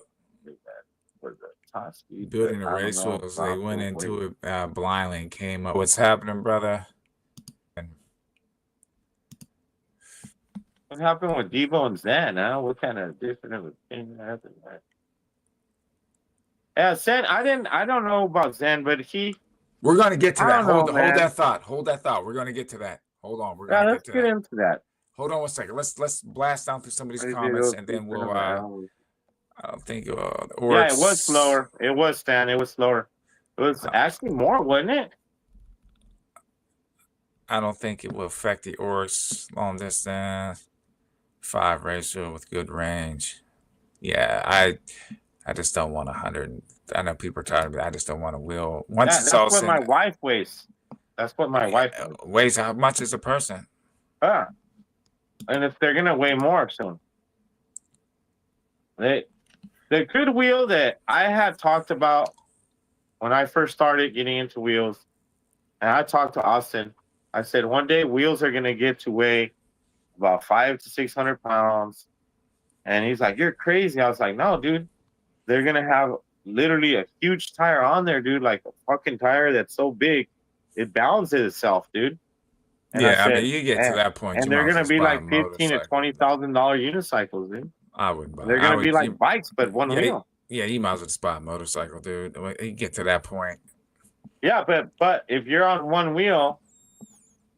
Building a race wheels, they went into it blindly and came up. What's happening, brother? What happened with Devo and Zan? Huh? What kind of different of a thing happened? Yeah, Zan. I don't know about Zan, but we're gonna get to that. Hold that thought. Hold that thought. We're gonna get to that. Hold on. We're gonna let's get into that. Hold on 1 second. Let's blast down through some of these comments, and then we'll. I don't think. Yeah, it was slower. It was, Stan. It was slower. It was actually more, wasn't it? I don't think it will affect the Orcs long distance. 5 ratio with good range. Yeah, I just don't want 100. I know people are tired of it. I just don't want a wheel. That's what my wife weighs. That's what my wife weighs. How much is a person? And if they're gonna weigh more soon. The good wheel that I had talked about when I first started getting into wheels, and I talked to Austin. I said one day wheels are gonna get to weigh about 500 to 600 pounds, and he's like, "You're crazy." I was like, "No, dude, they're gonna have literally a huge tire on there, dude, like a fucking tire that's so big it balances itself, dude." And yeah, I mean, you get to that point, and they're gonna be like $15,000 to $20,000 unicycles, dude. I wouldn't buy. They're gonna be like bikes, but one wheel. Yeah, you might as well just buy a motorcycle, dude. You get to that point. Yeah, but if you're on one wheel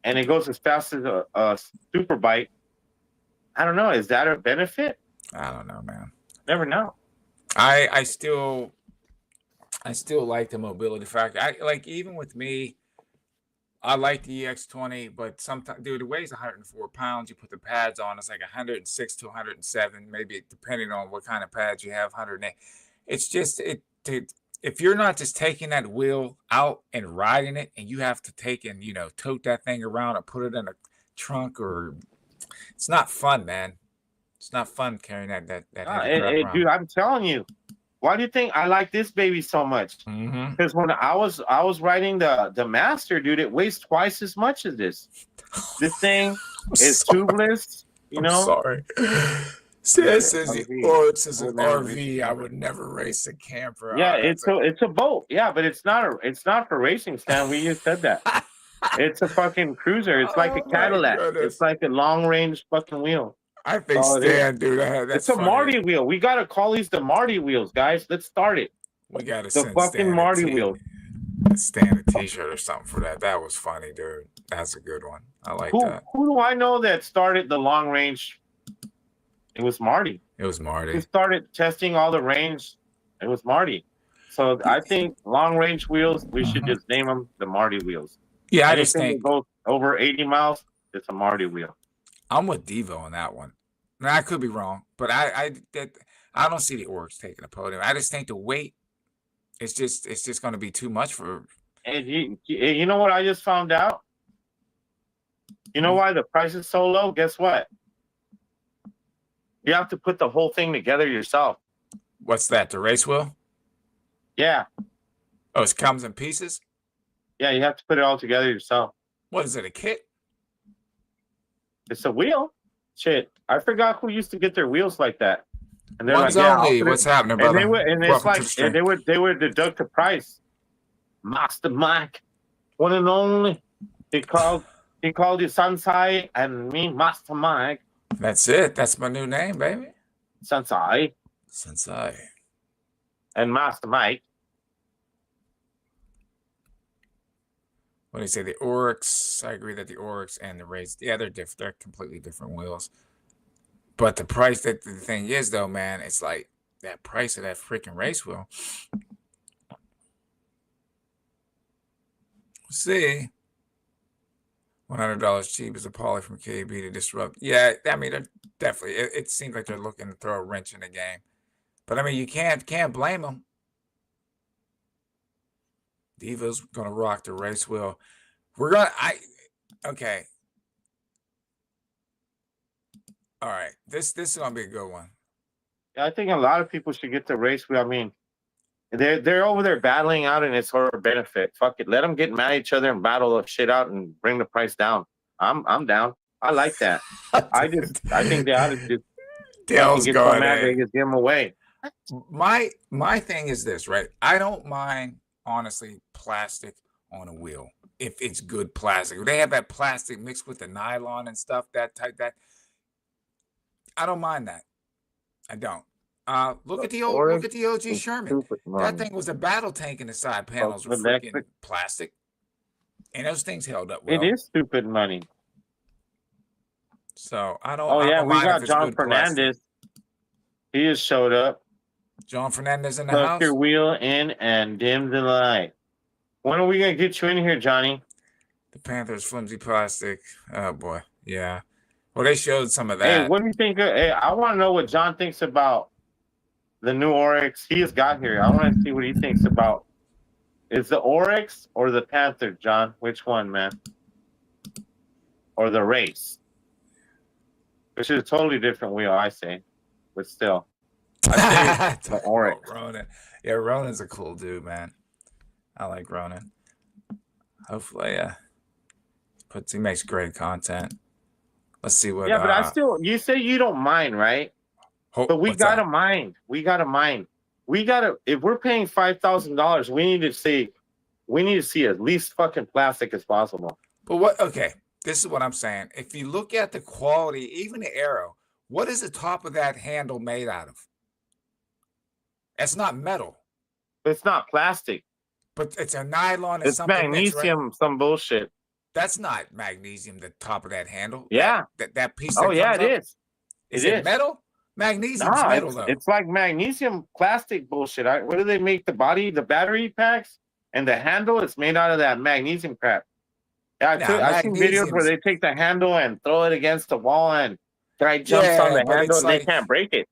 and it goes as fast as a super bike, I don't know. Is that a benefit? I don't know, man. Never know. I still like the mobility factor. Like even with me, I like the EX20, but sometimes, dude, it weighs 104 pounds. You put the pads on, it's like 106 to 107, maybe depending on what kind of pads you have. 108. It's just if you're not just taking that wheel out and riding it, and you have to take and tote that thing around and put it in a trunk, or it's not fun, man. It's not fun carrying that heavy crap around. Dude, I'm telling you, why do you think I like this baby so much? Because when I was riding the Master, dude, it weighs twice as much as this. This thing is tubeless. You know. Sorry. This is an RV. I would never race a camper. Yeah, it's a boat. Yeah, but it's not for racing, Stan. We just said that. It's a fucking cruiser. It's like a Cadillac. It's like a long range fucking wheel. I think Stan, dude. It's a Marty wheel. We gotta call these the Marty wheels, guys. Let's start it. We gotta the fucking Marty wheel. Stan a T-shirt or something for that. That was funny, dude. That's a good one. I like that. Who do I know that started the long range? It was Marty. It was Marty. Who started testing all the range? It was Marty. So I think long range wheels, we should just name them the Marty wheels. Yeah, I just think goes over 80 miles, it's a Marty wheel. I'm with Devo on that one. Now, I could be wrong, but I don't see the Oryx taking a podium. I just think the weight, it's just going to be too much for. And you know what I just found out? You know why the price is so low? Guess what? You have to put the whole thing together yourself. What's that? The race wheel? Yeah. Oh, it comes in pieces? Yeah, you have to put it all together yourself. What is it? A kit? It's a wheel. Shit, I forgot who used to get their wheels like that. And they're One's only. What's happening, brother? And it's like they would deduct the price. Master Mike, one and only. He called you Sansai and me Master Mike. That's it. That's my new name, baby. Sansai. And Master Mike. What do you say? The Oryx. I agree that the Oryx and the race, yeah, they're different. They're completely different wheels. But the price, the thing is, though, man, it's like that price of that freaking race wheel. See, $100 cheap is a poly from KB to disrupt. Yeah, I mean, they're definitely. It seems like they're looking to throw a wrench in the game. But I mean, you can't blame them. Devo's gonna rock the race wheel. Okay. All right. This is gonna be a good one. Yeah, I think a lot of people should get the race wheel. I mean, they're over there battling out, and it's for benefit. Fuck it, let them get mad at each other and battle the shit out and bring the price down. I'm down. I like that. I think they ought to just Dale's get going so mad they just give them away. My thing is this, right? I don't mind, honestly, plastic on a wheel if it's good plastic. If they have that plastic mixed with the nylon and stuff, that I don't mind that. I don't. Look at the OG Sherman. That thing was a battle tank, and the side panels were freaking plastic, and those things held up well. It is stupid money. So I don't. Oh yeah, don't we mind got if John Fernandez. Plastic. He just showed up. John Fernandez in the Plug house. your wheel in and dim the light. When are we gonna get you in here, Johnny? The Panthers flimsy plastic. Oh boy, yeah. Well, they showed some of that. Hey, what do you think? Hey, I want to know what John thinks about the new Oryx. He has got here. I want to see what he thinks about. Is the Oryx or the Panther, John? Which one, man? Or the race? Which is a totally different wheel, I say. But still, I say the Oryx. Ronan. Yeah, Ronan's a cool dude, man. I like Ronan. Hopefully, he makes great content. Let's see what. Yeah, but I still. You say you don't mind, right? But we gotta mind. We gotta mind. We gotta. If we're paying $5,000, we need to see at least fucking plastic as possible. But what? Okay, this is what I'm saying. If you look at the quality, even the arrow, what is the top of that handle made out of? It's not metal. It's not plastic. But it's a nylon. It's magnesium, right? Some bullshit. That's not magnesium. The top of that handle. Yeah. That piece. Oh yeah, it is. Is it metal? Magnesium metal though. It's like magnesium plastic bullshit. What do they make the battery packs and the handle? It's made out of that magnesium crap. Yeah, Now I seen videos where magnesium's they take the handle and throw it against the wall, and guy jumps on yeah, the but handle it's and they like can't break it.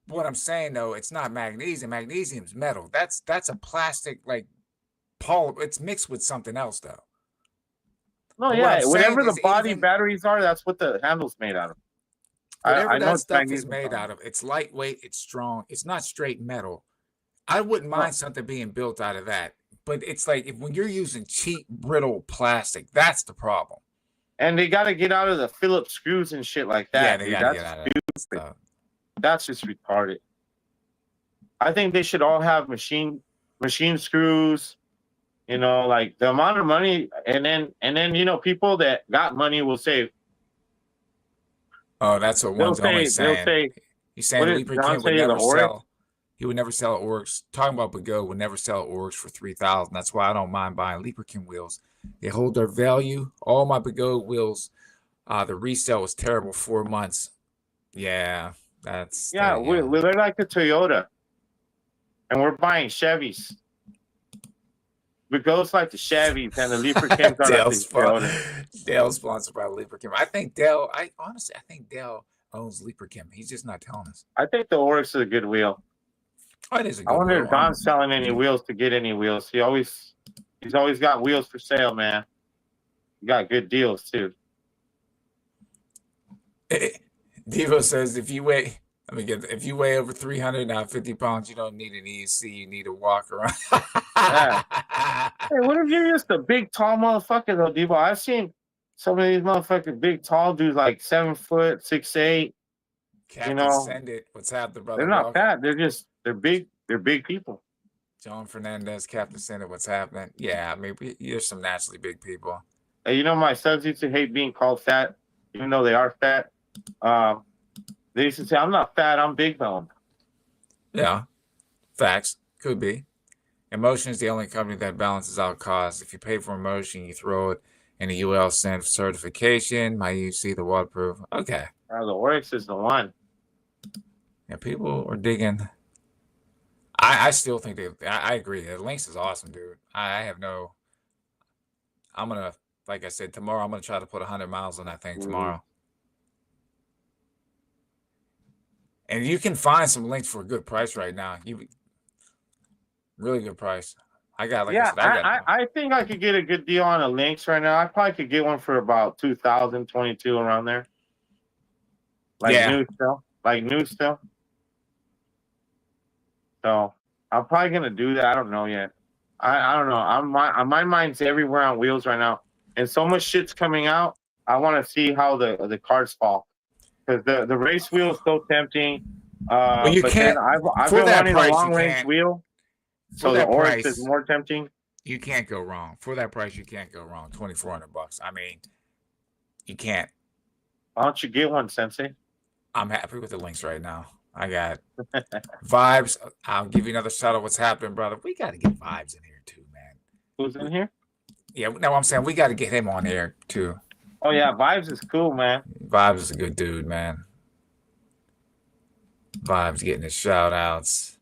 what I'm saying though, it's not magnesium. Magnesium's metal. That's a plastic like poly. It's mixed with something else though. No, But what I'm yeah, saying whatever the is body even batteries are, that's what the handle's made out of. whatever I know that it's stuff is magnesium. made out of, it's lightweight, it's strong, it's not straight metal. I wouldn't No, mind something being built out of that. But it's like if when you're using cheap, brittle plastic, that's the problem. and they got to get out of the Phillips screws and shit like Yeah, that, they dude. got to get That's out of that stupid. stuff. That's just retarded. I think they should all have machine screws. You know, like the amount of money, and then you know, people that got money will say Oh, that's what one's only they'll saying. say, He's what saying did John Leaperkin would say? The never Oryx. sell. He would never sell Oryx. Talking about Bago would never sell Oryx for 3,000. That's why I don't mind buying Leaperkin wheels. They hold their value. All my Bago wheels, the resale was terrible. 4 months. Yeah, that's Yeah, we're like a Toyota, and we're buying Chevys. It goes like the Chevys, and the Leaperkins are like the Toyota. Dale's sponsored by Leaperkin. I think Dale. I think Dale owns Leaperkin. He's just not telling us. I think the Oryx is a good wheel. Oh, it is a good I wonder wheel. if Don's selling any wheels to get any wheels. He's always got wheels for sale, man. He got good deals too. Devo says if you weigh over 350 pounds, you don't need an EC. You need to walk around. Yeah. Hey, what if you're just a big, tall motherfucker, though, Devo? I've seen some of these motherfucking big, tall dudes, like 7 foot, 6'8". Captain Send It. What's happening, brother? They're not fat. They're big. They're big people. John Fernandez, Captain Send It. What's happening? Yeah, I mean, there's some naturally big people. Hey, you know, my sons used to hate being called fat, even though they are fat. They used to say, "I'm not fat. I'm big boned." Yeah, facts. Could be. Emotion is the only company that balances out costs. If you pay for emotion, you throw it in a UL Send certification. My UC, the waterproof. Okay. The Oryx is the one. Yeah, people are digging. I still think I agree. The Lynx is awesome, dude. I have no. I'm gonna, like I said, tomorrow I'm gonna try to put 100 miles on that thing tomorrow. And you can find some Lynx for a good price right now. Really good price. I think I could get a good deal on a Lynx right now. I probably could get one for about 2022 around there. New still. So I'm probably gonna do that. I don't know yet. I don't know. My mind's everywhere on wheels right now, and so much shit's coming out. I want to see how the cards fall, because the race wheel is so tempting. Well, you can't. I've been wanting a long range wheel, so the Oryx is more tempting. You can't go wrong. For that price, you can't go wrong. $2,400. I mean, you can't. Why don't you get one, Sensei? I'm happy with the Lynx right now. I got Vibes. I'll give you another shout out. What's happening, brother? We got to get Vibes in here too, man. Who's in here? Yeah, no, I'm saying we got to get him on here too. Oh yeah, Vibes is cool, man. Vibes is a good dude, man. Vibes getting his shout outs.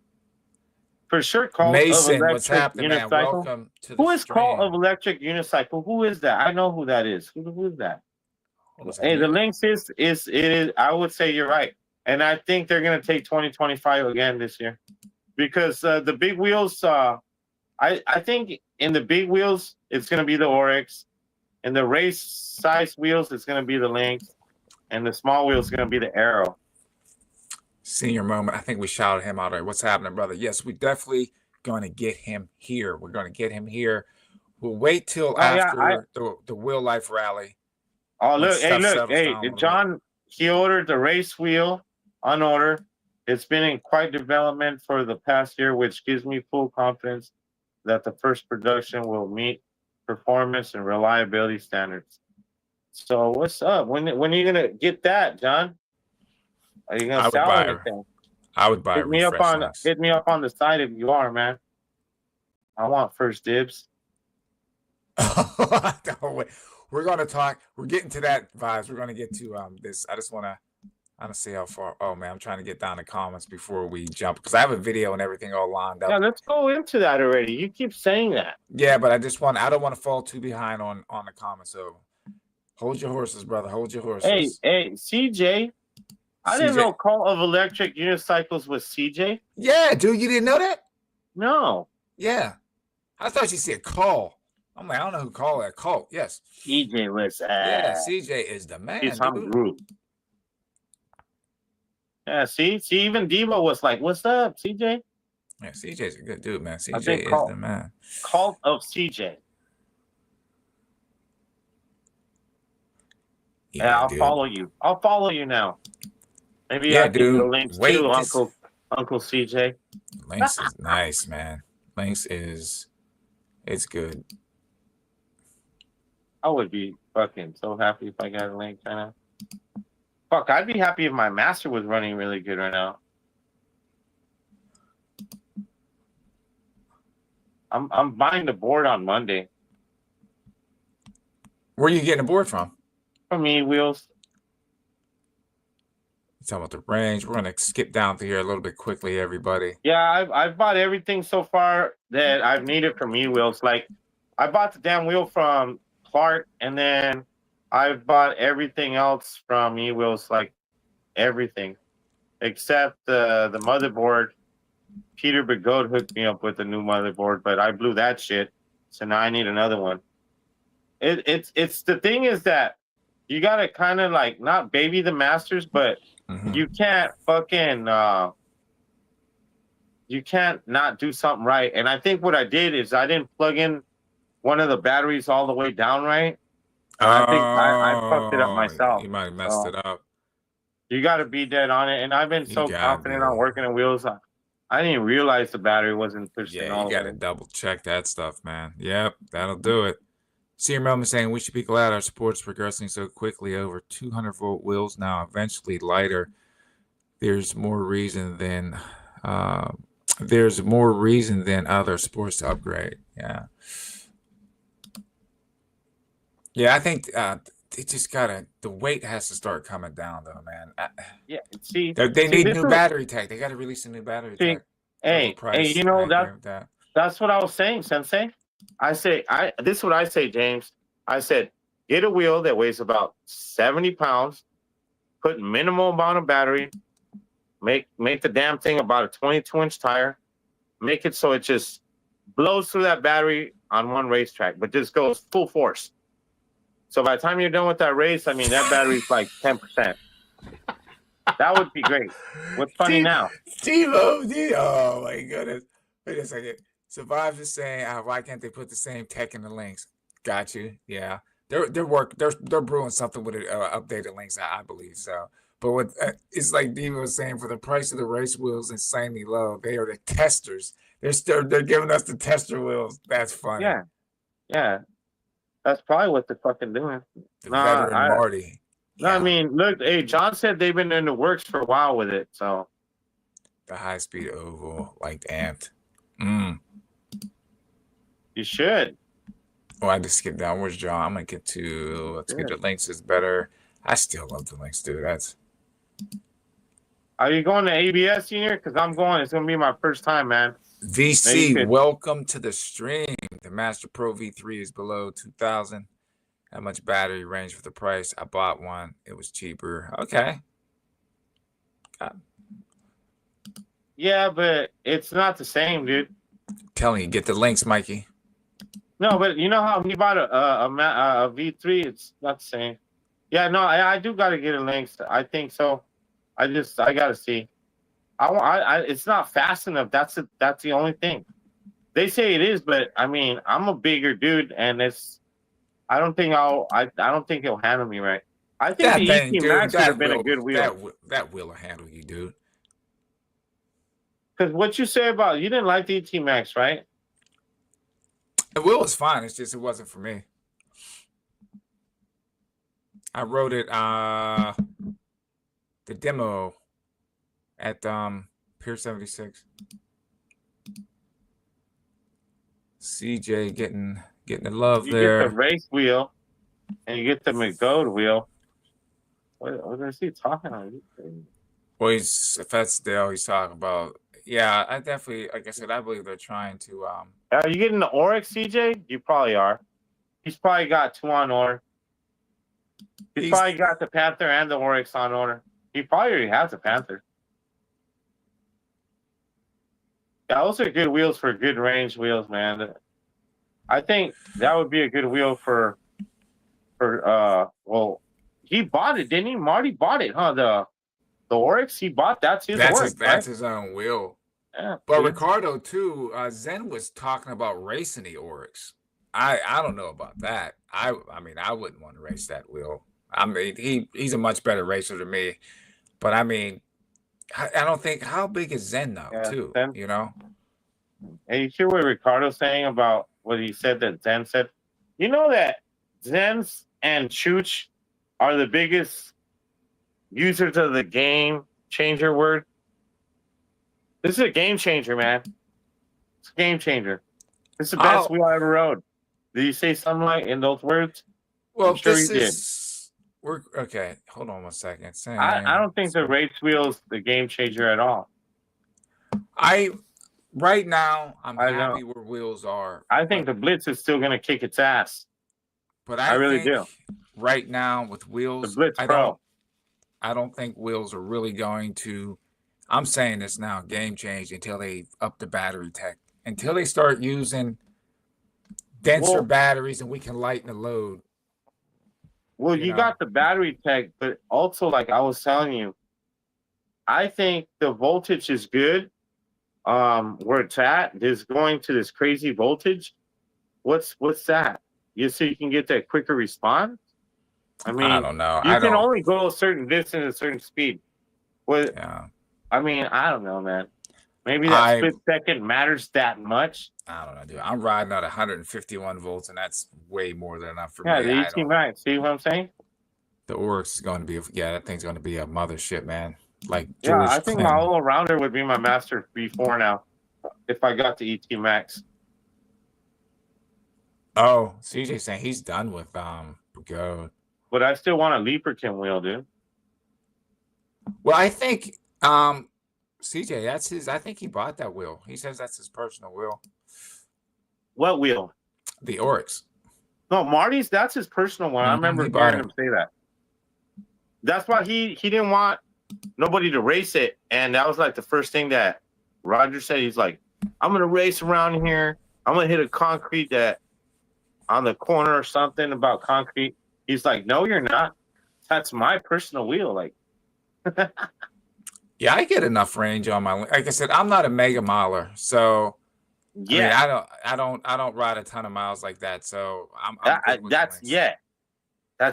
For sure, Cult Mason, of what's happening, man? Welcome to the Who is stream. Cult of Electric Unicycle? Who is that? I know who that is. Who is that? Hey, the Lynx is. I would say you're right, and I think they're gonna take 2025 again this year, because the big wheels. I think in the big wheels it's gonna be the Oryx, in the race size wheels it's gonna be the Lynx, and the small wheels is gonna be the Arrow. Senior moment. I think we shouted him out. What's happening, brother? Yes, we definitely going to get him here. We're going to get him here. We'll wait till after the Wheel Life Rally. Oh, look. Hey, John, he ordered the race wheel on order. It's been in quite development for the past year, which gives me full confidence that the first production will meet performance and reliability standards. So what's up? When are you going to get that, John? Are you gonna sell anything? I would buy. Hit me up on the side if you are, man. I want first dibs. We're gonna talk. We're getting to that, Vibes. We're gonna get to this. I just want to I don't see how far. Oh man, I'm trying to get down the comments before we jump because I have a video and everything all lined Yeah, up. let's go into that already. You keep saying that. Yeah, but I don't want to fall too behind on the comments. So hold your horses, brother. Hold your horses. Hey, CJ. I didn't CJ. know Cult of Electric Unicycles was CJ. Yeah, dude, you didn't know that? No. Yeah, I thought you said Call. I'm like, I don't know who Call that. Cult. Yes. CJ was. Yeah, CJ is the man. He's some Dude. group. Yeah, see, even Devo was like, "What's up, CJ?" Yeah, CJ's a good dude, man. I CJ think is Cult the man. of CJ. Yeah, I'll dude. follow you. I'll follow you now. Maybe Yeah, I can get dude. the links Wait, too, Uncle CJ. Links is nice, man. Links is it's good. I would be fucking so happy if I got a link right now. Fuck, I'd be happy if my master was running really good right now. I'm buying the board on Monday. Where are you getting the board from? From me, Wheels. You're talking about the range. We're gonna skip down through here a little bit quickly, everybody. Yeah, I've bought everything so far that I've needed from E-Wheels. Like, I bought the damn wheel from Clark, and then I've bought everything else from E-Wheels, like everything, except the motherboard. Peter Begode hooked me up with a new motherboard, but I blew that shit, so now I need another one. It's the thing is that you gotta kind of like not baby the masters, but you can't fucking you can't not do something right. And I think what I did is I didn't plug in one of the batteries all the way down right. And I think I fucked it up myself. You might have messed it up. You got to be dead on it. And I've been so confident on working the wheels. I didn't even realize the battery wasn't pushed in all the way. You got to double check that stuff, man. Yep, that'll do it. Senior Melman saying we should be glad our sport's progressing so quickly. Over 200-volt wheels now, eventually lighter. There's more reason than other sports to upgrade. Yeah, I think it just the weight has to start coming down though, man. Yeah, see, they need new battery tech. They got to release a new battery tech. Hey, you know that's what I was saying, Sensei. This is what I say, James. I said, get a wheel that weighs about 70 pounds, put minimal amount of battery, make the damn thing about a 22-inch tire, make it so it just blows through that battery on one racetrack, but just goes full force. So by the time you're done with that race, I mean, that battery's like 10%. That would be great. What's funny now? Oh my goodness. Wait a second. Survive is saying, why can't they put the same tech in the links? Got you. Yeah. They're brewing something with it, updated links, I believe so. But what it's like Diva was saying, for the price of the race wheels insanely low, they are the testers. They're giving us the tester wheels. That's funny. Yeah. That's probably what they're fucking doing. The veteran Marty. No, I mean, look, hey, John said they've been in the works for a while with it, so. The high-speed oval, like amped. You should. Oh, I just skipped down. Where's John? I'm gonna get to. Let's get the links. Is better. I still love the links, dude. Are you going to ABS Senior? Because I'm going. It's gonna be my first time, man. VC, welcome to the stream. The Master Pro V3 is below 2,000. How much battery range for the price? I bought one. It was cheaper. Okay. Yeah, but it's not the same, dude. Telling you, get the links, Mikey. No, but you know how he bought a V3? It's not the same. Yeah, no, I do got to get a links. I think so. I got to see. It's not fast enough. That's the only thing. They say it is, but I mean, I'm a bigger dude, and I don't think it'll handle me right. I think the ET Max would have been a good wheel. That wheel will handle you, dude. Because what you say about you didn't like the ET Max, right? The wheel was fine. It's just it wasn't for me. I rode it the demo at Pier 76. CJ getting the love there. You get the race wheel and you get the McGode wheel. What is he talking about? Well, he's if that's Dale he's talking about. Yeah, I definitely, like I said, I believe they're trying to. Are you getting the Oryx, CJ? You probably are. He's probably got two on order. He's probably got the Panther and the Oryx on order. He probably already has the Panther. Yeah, those are good wheels for good range wheels, man. I think that would be a good wheel for well, he bought it, didn't he? Marty bought it, huh? The Oryx, he bought that's his Oryx, that's his own wheel. Yeah, but Ricardo too, Zen was talking about racing the Oryx. I don't know about that. I mean, I wouldn't want to race that wheel. I mean, he's a much better racer than me. But I mean, I don't think, how big is Zen now, too? Zen? You know? And you hear what Ricardo's saying about what he said that Zen said? You know that Zen's and Chooch are the biggest users of the game changer word? This is a game changer, man. It's a game changer. This is the best wheel I ever rode. Did you say something like in those words? Well, I'm sure this is. We're okay. Hold on 1 second. I don't think the race wheel's the game changer at all. Right now, I'm happy where wheels are. I think the Blitz is still gonna kick its ass. But I really do. Right now with wheels, the Blitz Pro. I don't think wheels are really going to. I'm saying this now, game change until they up the battery tech. Until they start using denser batteries and we can lighten the load. Well, you got the battery tech, but also, like I was telling you, I think the voltage is good. Where it's at, is going to this crazy voltage. What's that? So you can get that quicker response? I mean, I don't know. You can only go a certain distance at a certain speed. Yeah. I mean, I don't know, man. Maybe that split second matters that much. I don't know, dude. I'm riding at 151 volts, and that's way more than enough for me. Yeah, the ET Max. See what I'm saying? The Oryx is going to be, that thing's going to be a mothership, man. Like George I think my all-arounder would be my Master V4 now, if I got the ET Max. Oh, CJ saying he's done with Go. But I still want a Leaperkin wheel, dude. Well, I think CJ, that's his. I think he bought that wheel. He says that's his personal wheel. What wheel? The Oryx. No, Marty's. That's his personal one. I remember hearing him say that. That's why he didn't want nobody to race it, and that was like the first thing that Roger said. He's like, "I'm gonna race around here. I'm gonna hit a concrete that on the corner or something about concrete." He's like, "No, you're not. That's my personal wheel." Like. Yeah, I get enough range on my. Like I said, I'm not a mega miler, so yeah, I mean, I don't ride a ton of miles like that. So that's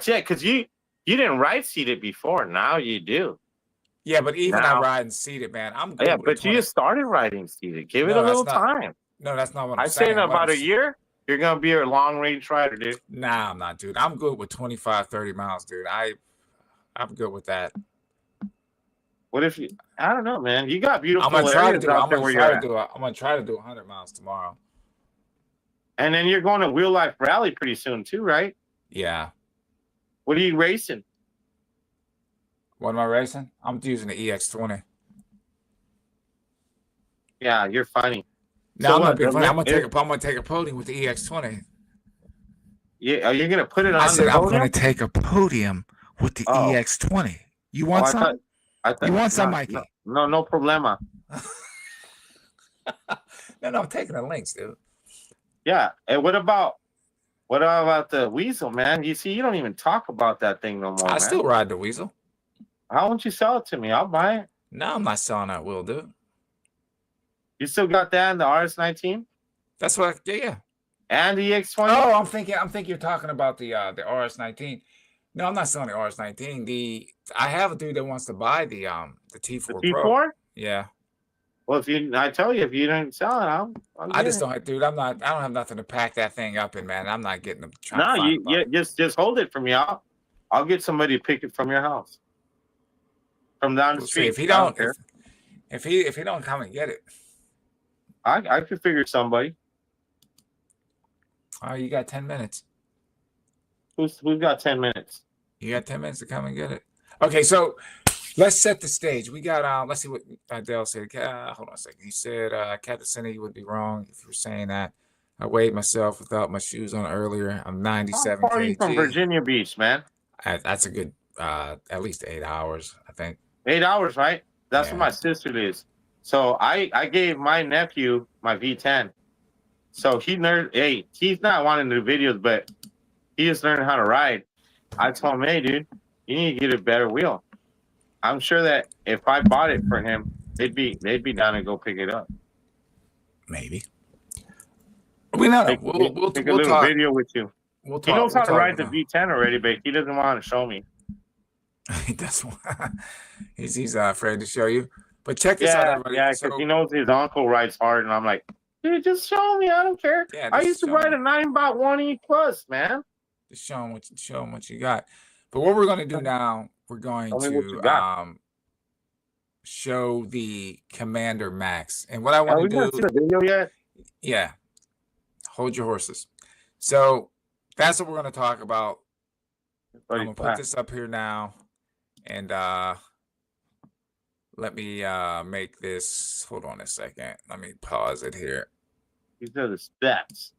because you didn't ride seated before. Now you do. Yeah, but even I ride seated, man. I'm good. Yeah, but you just started riding seated. Give it a little time. No, that's not what I'm saying. I say in about a year, you're gonna be a long range rider, dude. Nah, I'm not, dude. I'm good with 25, 30 miles, dude. I'm good with that. What if you? I don't know, man. You got beautiful. I'm gonna try to do. I'm gonna try to do 100 miles tomorrow. And then you're going to Wheel Life Rally pretty soon too, right? Yeah. What are you racing? What am I racing? I'm using the EX20. Yeah, you're funny. No, so I'm not being funny. I'm gonna take a podium with the EX20. Yeah, are you gonna put it on? I said I'm gonna take a podium with the EX20. You want some? I thought, you want some, Mikey? No problema. No, I'm taking the links, dude. Yeah, and what about the Weasel, man? You see, you don't even talk about that thing no more. I still ride the Weasel. How won't you sell it to me? I'll buy it. No, I'm not selling that wheel, dude. You still got that in the RS19? That's what. Yeah. And the EX20? Oh, I'm thinking you're talking about the RS19. No, I'm not selling the RS19. I have a dude that wants to buy the T4 the T4? Pro. Yeah. Well, I tell you, if you don't sell it, I'll I just don't, dude. I don't have nothing to pack that thing up in, man. I'm not getting them. No, you just hold it for me. I'll get somebody to pick it from your house, from down the street. If he don't come and get it, I could figure somebody. Oh, you got 10 minutes. Who's got 10 minutes? You got 10 minutes to come and get it. Okay, so let's set the stage. We got let's see what Dale said. Hold on a second. He said Captain Cindy would be wrong if you were saying that. I weighed myself without my shoes on earlier. I'm How 97 far are you from kg. Virginia Beach, man? That's a good at least 8 hours, I think. 8 hours, right? That's Yeah. where my sister lives. So I gave my nephew my V10. So he's not wanting to do videos, but he just learned how to ride. I told him, hey, dude, you need to get a better wheel. I'm sure that if I bought it for him, they'd be down to go pick it up. Maybe. We know. Take We'll a little talk. video with you. We'll talk. He knows how to ride the now. V10 already, but he doesn't want to show me. He does. He's afraid to show you. But check this out, everybody. Yeah, because he knows his uncle rides hard, and I'm like, dude, just show me. I don't care. Yeah, I used to ride a 9x1E plus, man. Just show him what you got. But what we're going to do now, we're going to show the Commander Max. And what I want to do. We haven't seen the video yet? Yeah. Hold your horses. So that's what we're going to talk about. I'm going to put this up here now. And let me make this. Hold on a second. Let me pause it here. These are the stats.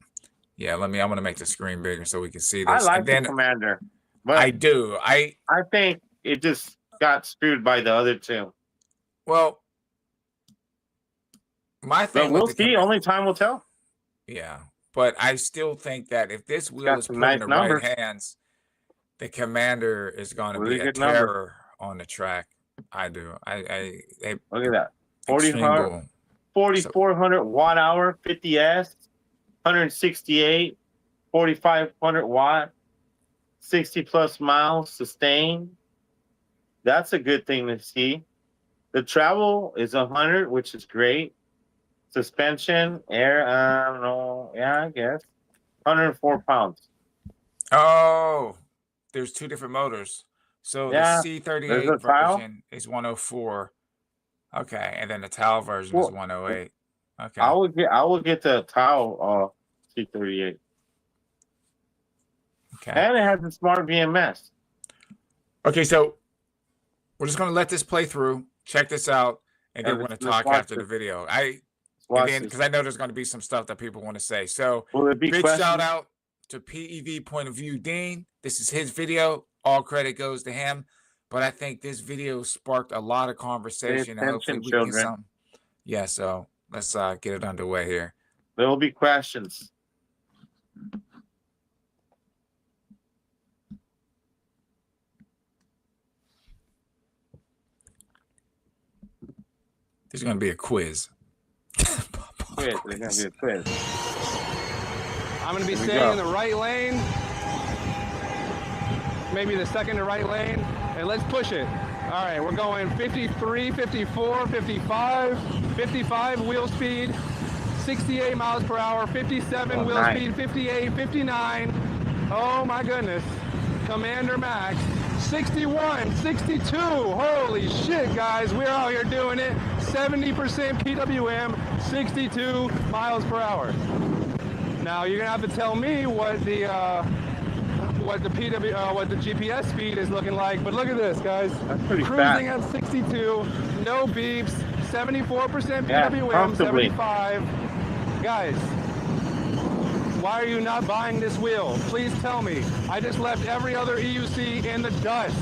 Yeah, I'm going to make the screen bigger so we can see this. I like the Commander. But I do. I think it just got screwed by the other two. Well, my thing. But we'll see. Only time will tell. Yeah, but I still think that if this wheel is put in the right hands, the Commander is going to be a terror on the track. I do. I look at that. 4,400 watt hour, 50S, 168, 4,500 watt, 60 plus miles sustained. That's a good thing to see. The travel is 100, which is great. Suspension, air, I don't know. Yeah, I guess 104 pounds. Oh, there's two different motors. So the C38 version is 104. Okay, and then the Tau version is 108. Okay. I will get the Tau C38. Okay. And it has a smart VMS. Okay, so we're just gonna let this play through. Check this out, and then we're gonna talk after the video. Because I know there's gonna be some stuff that people want to say. So big shout out to PEV Point of View Dean. This is his video. All credit goes to him. But I think this video sparked a lot of conversation. And hopefully we get some. Yeah, so let's get it underway here. There will be questions. There's going to be a quiz. There's going to be a quiz. I'm going to be staying in the right lane. Maybe the second to right lane. And let's push it. All right, we're going 53, 54, 55, 55 wheel speed, 68 miles per hour, 57 wheel speed, 58, 59. Oh my goodness. Commander Max. 61, 62. Holy shit, guys. We're out here doing it. 70% PWM, 62 miles per hour. Now you're gonna have to tell me what the GPS speed is looking like. But look at this, guys. That's pretty Cruising fast. at 62, no beeps, 74% PWM, 75. Guys, why are you not buying this wheel? Please tell me. I just left every other EUC in the dust.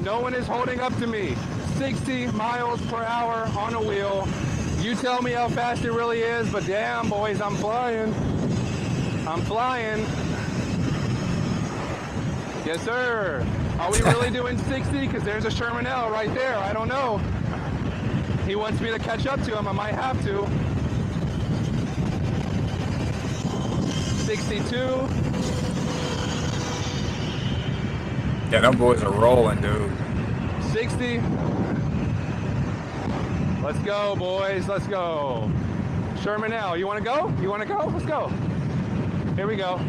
No one is holding up to me. 60 miles per hour on a wheel. You tell me how fast it really is, but damn, boys, I'm flying. I'm flying. Yes, sir. Are we really doing 60? Because there's a Sherman L right there. I don't know. He wants me to catch up to him. I might have to. 62. Yeah, them boys are rolling, dude. 60. Let's go, boys. Let's go. Sherman L, you want to go? You want to go? Let's go. Here we go.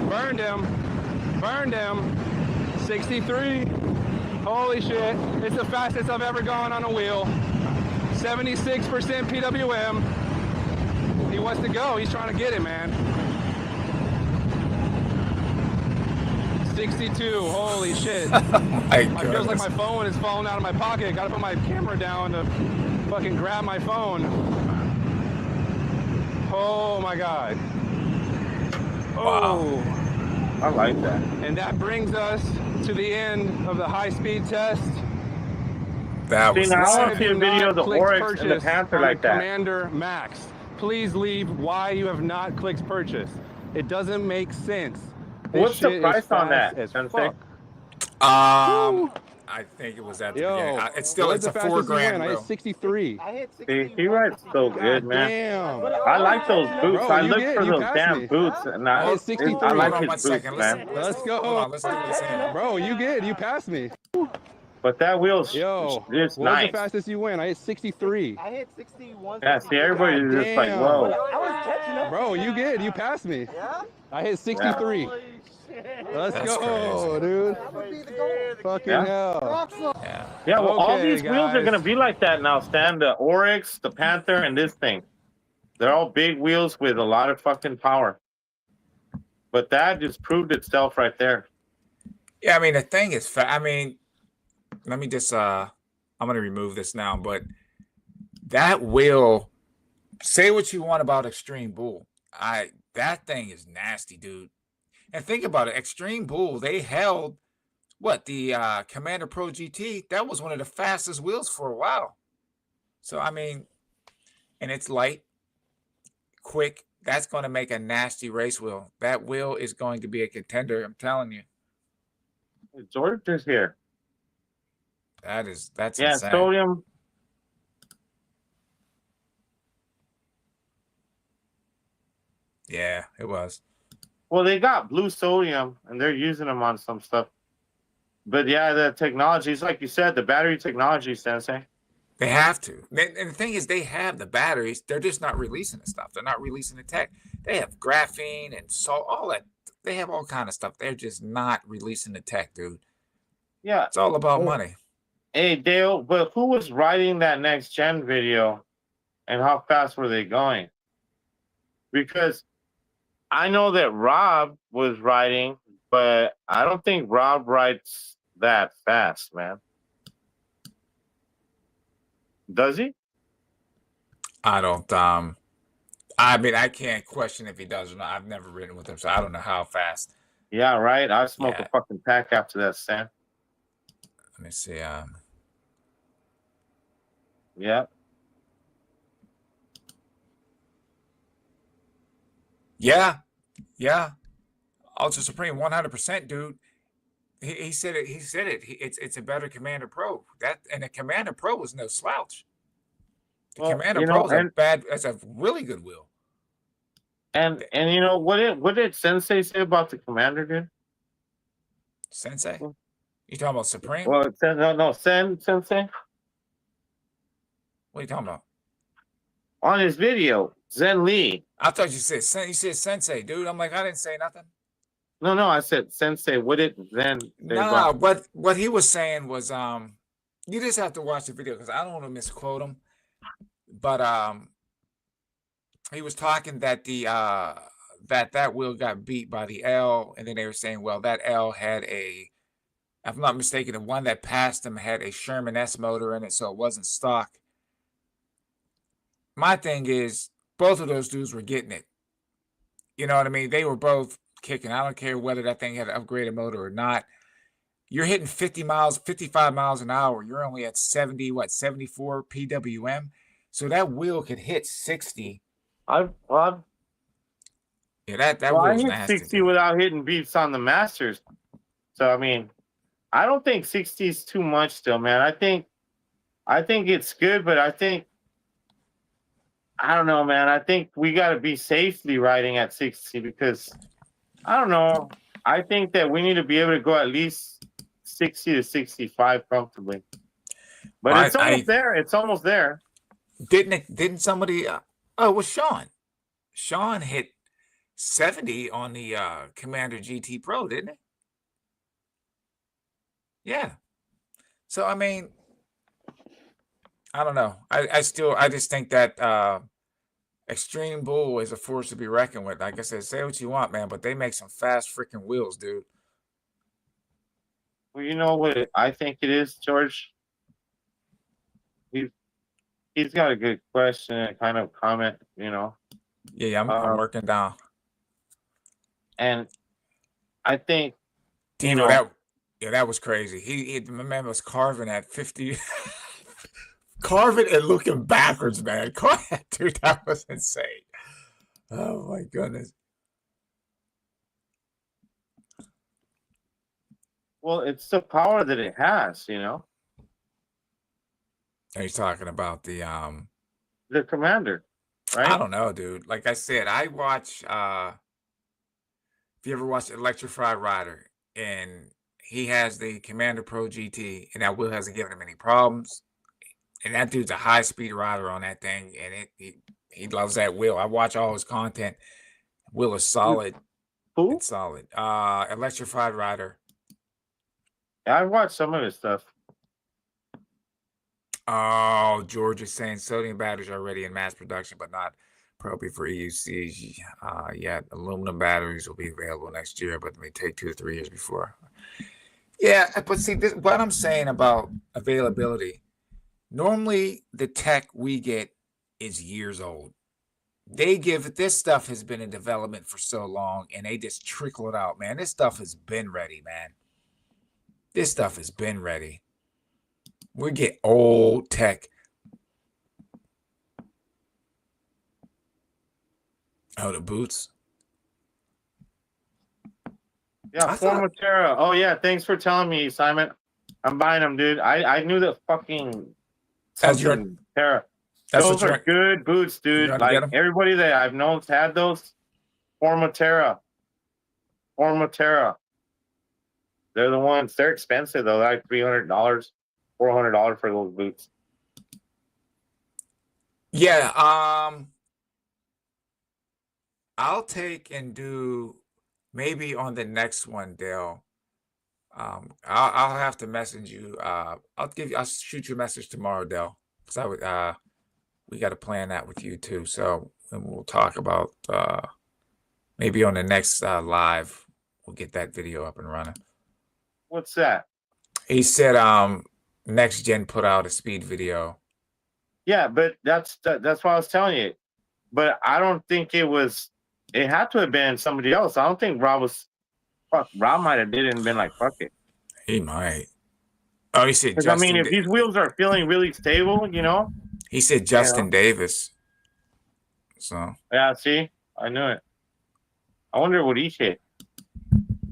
Burned him. Burned him. 63. Holy shit. It's the fastest I've ever gone on a wheel. 76% PWM. He wants to go. He's trying to get it, man. 62. Holy shit. My I feels like goodness. my phone is falling out of my pocket. Gotta put my camera down to fucking grab my phone. Oh my god. Oh. I like that. And that brings us to the end of the high-speed test. That was See, now I insane. want to see a video of the Oryx and the Panther like that. Commander Max, please leave why you have not clicked purchase. It doesn't make sense. This What's the shit is price on fast that, as Sensei? fuck. I think it was at the Yo, beginning. It's still, what's it's a the fastest you went? $4,000 I hit bill. 63. I hit 60. See, he rides so good, man. Damn. I like those boots. Bro, I you look did. for You those passed damn me. boots, and I hit 63. I like Hold on his 1 boots, second. man. Let's go. Hold on, let's do this in. Bro, you good. You passed me. But that wheel's Yo, it's what was nice. the fastest you went? I hit 63. I hit 61. Yeah, see, everybody's just like, Damn. whoa. I was catching up. Bro, you good. You passed me. Yeah? I hit 63. Holy shit. Let's That's go, crazy. dude. That would be the goal. Fucking Yeah. hell. Rock song. Yeah. Yeah, well, all Okay, these wheels are guys. gonna be like that now, Stan. The Oryx, the Panther, and this thing. They're all big wheels with a lot of fucking power. But that just proved itself right there. Yeah, I mean, the thing is, I mean, let me just, I'm going to remove this now, but that will, say what you want about Extreme Bull. That thing is nasty, dude. And think about it. Extreme Bull, they held, what, the Commander Pro GT? That was one of the fastest wheels for a while. So, I mean, and it's light, quick. That's going to make a nasty race wheel. That wheel is going to be a contender, I'm telling you. George is here. That's Yeah, insane. sodium. Yeah, it was. Well, they got blue sodium, and they're using them on some stuff. But yeah, the technology is like you said, the battery technology, Sensei. They have to. And the thing is, they have the batteries. They're just not releasing the stuff. They're not releasing the tech. They have graphene and salt, all that. They have all kind of stuff. They're just not releasing the tech, dude. Yeah. It's all about Well, money. Hey, Dale, but who was writing that next gen video, and how fast were they going? Because I know that Rob was writing, but I don't think Rob writes that fast, man. Does he? I don't. I mean, I can't question if he does or not. I've never ridden with him, so I don't know how fast. Yeah, right. I smoke Yeah. a fucking pack after that, Sam. Let me see. Yeah. Yeah. Ultra Supreme, 100%, dude. He said it. He said it. It's a better Commander Pro. And the Commander Pro was no slouch. The Well, Commander you Pro know, is that's a really good wheel. And you know what did Sensei say about the Commander, dude? Sensei, you talking about Supreme? Well, it said no, Sensei What are you talking about? on his video, Zen Lee. I thought you said Sensei, dude. I'm like, I didn't say nothing. No, I said Sensei. What did Zen say No, about? what he was saying was you just have to watch the video because I don't want to misquote him. But he was talking that the that wheel got beat by the L, and then they were saying, well, that L had if I'm not mistaken, the one that passed him had a Sherman S motor in it, so it wasn't stock. My thing is, both of those dudes were getting it. You know what I mean? They were both kicking. I don't care whether that thing had an upgraded motor or not. You're hitting 50 miles, 55 miles an hour. You're only at 74 PWM. So that wheel could hit 60. Yeah, that I wheel's hit nasty. 60 without hitting beats on the Masters. So I mean, I don't think 60 is too much still, man. I think it's good, but I don't know, man. I think we got to be safely riding at 60 because I don't know. I think that we need to be able to go at least 60 to 65 comfortably. But Well, it's almost there. It's almost there. Didn't somebody it was Sean. Sean hit 70 on the Commander GT Pro, didn't he? Yeah. So I mean, I don't know. I just think that Extreme Bull is a force to be reckoned with. Like I said, say what you want, man, but they make some fast freaking wheels, dude. Well, you know what I think it is, George? He's got a good question and kind of comment, you know. Yeah, I'm working down. And I think You know that was crazy. He my man was carving at 50, carving and looking backwards, man. Dude, that was insane. Oh my goodness. well, it's the power that it has, you know. Are you talking about the The commander, right? I don't know, dude. Like I said, I watch if you ever watched Electrified Rider, and he has the Commander Pro GT, and that wheel hasn't given him any problems. And that dude's a high speed rider on that thing, and he loves that wheel. I watch all his content. Wheel is solid. Who? It's solid. Electrified Rider. I watched some of his stuff. Oh, George is saying sodium batteries are already in mass production, but not appropriate for EUCs yet. Aluminum batteries will be available next year, but it may take 2 to 3 years before. Yeah, but see, what I'm saying about availability, normally the tech we get is years old. This stuff has been in development for so long, and they just trickle it out, man. This stuff has been ready, man. This stuff has been ready. We get old tech. Oh, the boots. Yeah, Formatera. Oh yeah, thanks for telling me, Simon. I'm buying them, dude. I knew that fucking That's your- something Terra. That's Those what are good boots, dude. gonna get Like 'em? everybody that I've known's had those. Formatera. They're the ones. They're expensive though. Like $300, $400 for those boots. Yeah, I'll take and do maybe on the next one, Dale. I'll have to message you. I'll shoot you a message tomorrow, Dale. Because I would we got to plan that with you too. So and we'll talk about maybe on the next live we'll get that video up and running. What's that? He said Next Gen put out a speed video. Yeah, but that's what I was telling you. But I don't think it was. It had to have been somebody else. I don't think Rob was. Fuck, Rob might have did it and been like, "Fuck it." He might. Oh, he said. Because I mean, if these wheels are feeling really stable, you know. He said Justin Davis. So. Yeah. See, I knew it. I wonder what he hit.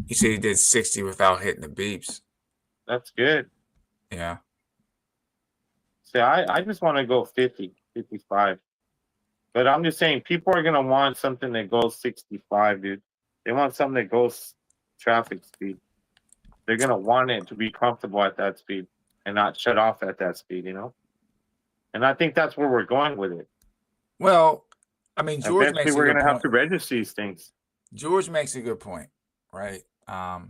He said he did 60 without hitting the beeps. That's good. Yeah. See, I just want to go 50, 55. But I'm just saying, people are going to want something that goes 65, dude. They want something that goes traffic speed. They're going to want it to be comfortable at that speed and not shut off at that speed, you know? And I think that's where we're going with it. Well, I mean, George Eventually makes we're a going good to have point. to register these things. George makes a good point, right?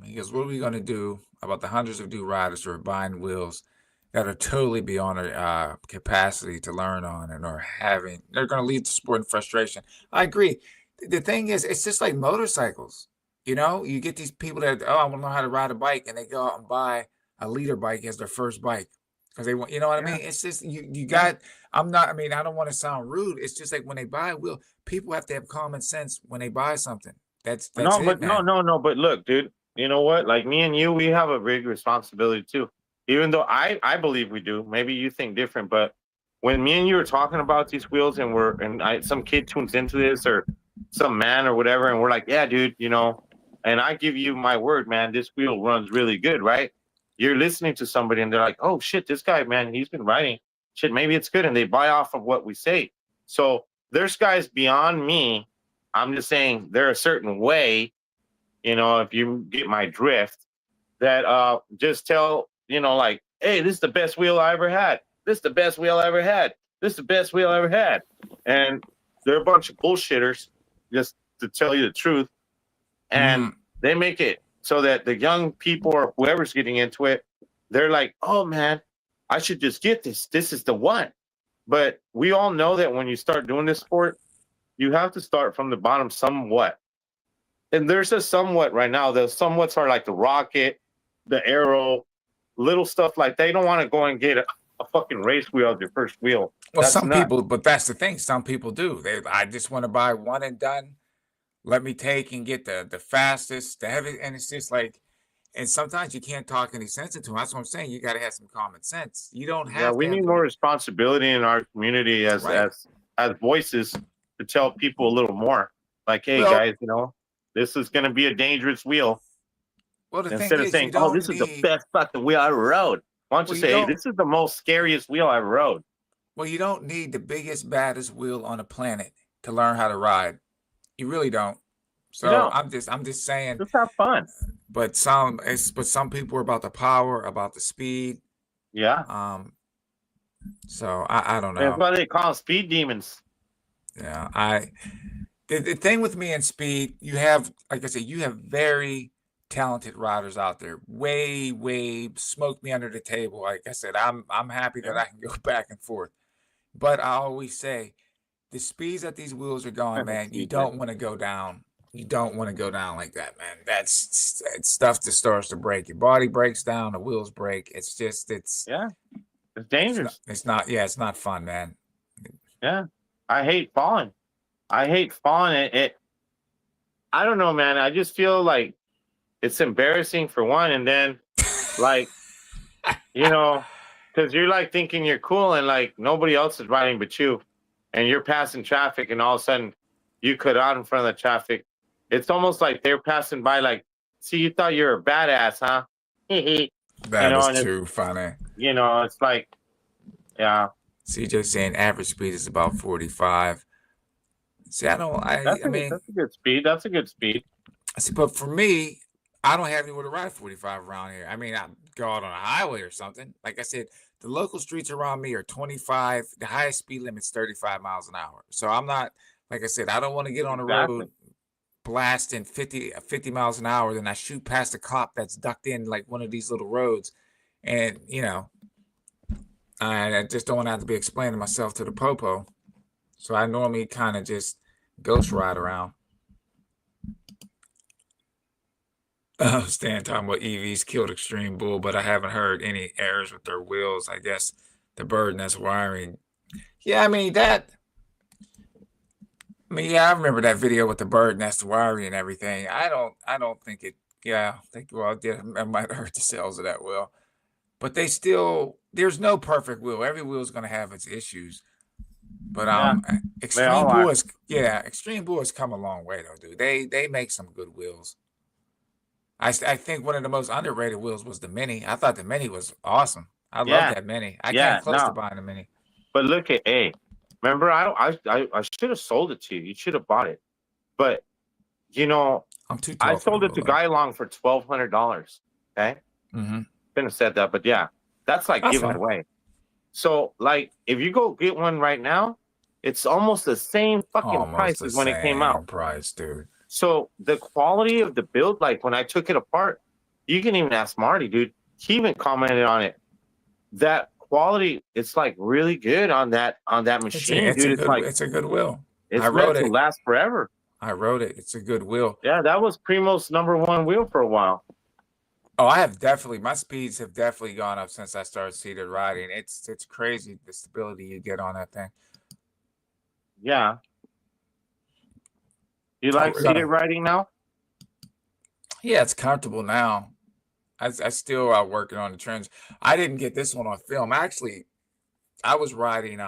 He goes, what are we going to do about the hundreds of new riders who are buying wheels that are totally beyond their capacity to learn on and are they're going to lead to sport and frustration. I agree. The thing is, it's just like motorcycles. You know, you get these people that, I want to know how to ride a bike, and they go out and buy a leader bike as their first bike because they want, you know what I mean? It's just, you got, I don't want to sound rude. It's just like when they buy a wheel, people have to have common sense when they buy something. That's No, it, but man. no. But look, dude, you know what? Like me and you, we have a big responsibility too. Even though I believe we do. Maybe you think different, but when me and you are talking about these wheels and some kid tunes into this or some man or whatever, and we're like, yeah, dude, you know, and I give you my word, man, this wheel runs really good, right? You're listening to somebody and they're like, oh shit, this guy, man, he's been riding. Shit, maybe it's good, and they buy off of what we say. So there's guys beyond me. I'm just saying they're a certain way, you know, if you get my drift, that just tell, you know, like, hey, this is the best wheel I ever had. This is the best wheel I ever had. This is the best wheel I ever had. And they're a bunch of bullshitters, just to tell you the truth. And they make it so that the young people or whoever's getting into it, they're like, oh, man, I should just get this. This is the one. But we all know that when you start doing this sport, you have to start from the bottom somewhat. And there's a somewhat right now. The somewhats are like the rocket, the arrow, little stuff like they don't want to go and get a fucking race wheel as your first wheel. Well, That's some not- people, but that's the thing. Some people do. I just want to buy one and done. Let me take and get the fastest, the heavy, and it's just like, and sometimes you can't talk any sense into them. That's what I'm saying. You got to have some common sense. You don't have. Yeah, we to have need the- more responsibility in our community as Right. as voices to tell people a little more. Like, hey Well- guys, this is going to be a dangerous wheel. Well, the Instead thing of is, saying, you "Oh, don't this is the need- best fucking wheel I ever rode," why don't Well, you you say, "Hey, don't- this is the most scariest wheel I ever rode"? Well, you don't need the biggest, baddest wheel on the planet to learn how to ride. You really don't. So don't. I'm just saying. Just have fun. But some people are about the power, about the speed. Yeah, So I don't know. that's why they call them speed demons. Yeah, the thing with me and speed, you have, like I said, you have very talented riders out there. Way smoke me under the table. Like I said, I'm happy that I can go back and forth. But I always say, the speeds that these wheels are going, man, you don't want to go down. You don't want to go down like that, man. It's stuff that starts to break. Your body breaks down, the wheels break. It's Dangerous. it's not fun, man. Yeah, I hate falling. I don't know, man. I just feel like it's embarrassing for one, and then like because you're like thinking you're cool, and like nobody else is riding but you, and you're passing traffic, and all of a sudden you cut out in front of the traffic. It's almost like they're passing by, like, see, you thought you were a badass, huh? That and is too funny. It's like, yeah. CJ saying average speed is about 45. See, That's a good speed. That's a good speed. See, but for me, I don't have anywhere to ride 45 around here. I mean, I go out on a highway or something. Like I said, the local streets around me are 25. The highest speed limit is 35 miles an hour. So I'm not, like I said, I don't want to get on the road blasting 50 miles an hour. Then I shoot past a cop that's ducked in like one of these little roads. And, I just don't want to have to be explaining myself to the popo. So I normally kind of just ghost ride around. Stan talking about EVs killed Extreme Bull, but I haven't heard any errors with their wheels. I guess the bird nest wiring. Yeah, I mean, I remember that video with the bird nest wiring and everything. I don't think it. Yeah, I think it might hurt the sales of that wheel. But there's no perfect wheel. Every wheel is going to have its issues. But Extreme Bull has come a long way though, dude. They make some good wheels. I think one of the most underrated wheels was the Mini. I thought the Mini was awesome. I love that Mini. I came close to buying the Mini. But look at remember, I should have sold it to you. You should have bought it. But I'm too tall. I sold it to Guy Long for $1,200. Okay. Mm-hmm. Shouldn't have said that, but yeah, that's like giving away. So like, if you go get one right now, it's almost the same fucking price as when it came out. Price, dude. So the quality of the build, like when I took it apart, you can even ask Marty, dude. He even commented on it. That quality, it's like really good on that machine, dude. It's a good wheel. It's meant to last forever. I wrote it. It's a good wheel. Yeah, that was Primo's #1 wheel for a while. Oh, my speeds have definitely gone up since I started seated riding. It's crazy the stability you get on that thing. Yeah. You like seated riding now? Yeah, it's comfortable now. I still are working on the trends. I didn't get this one on film. Actually, I was riding.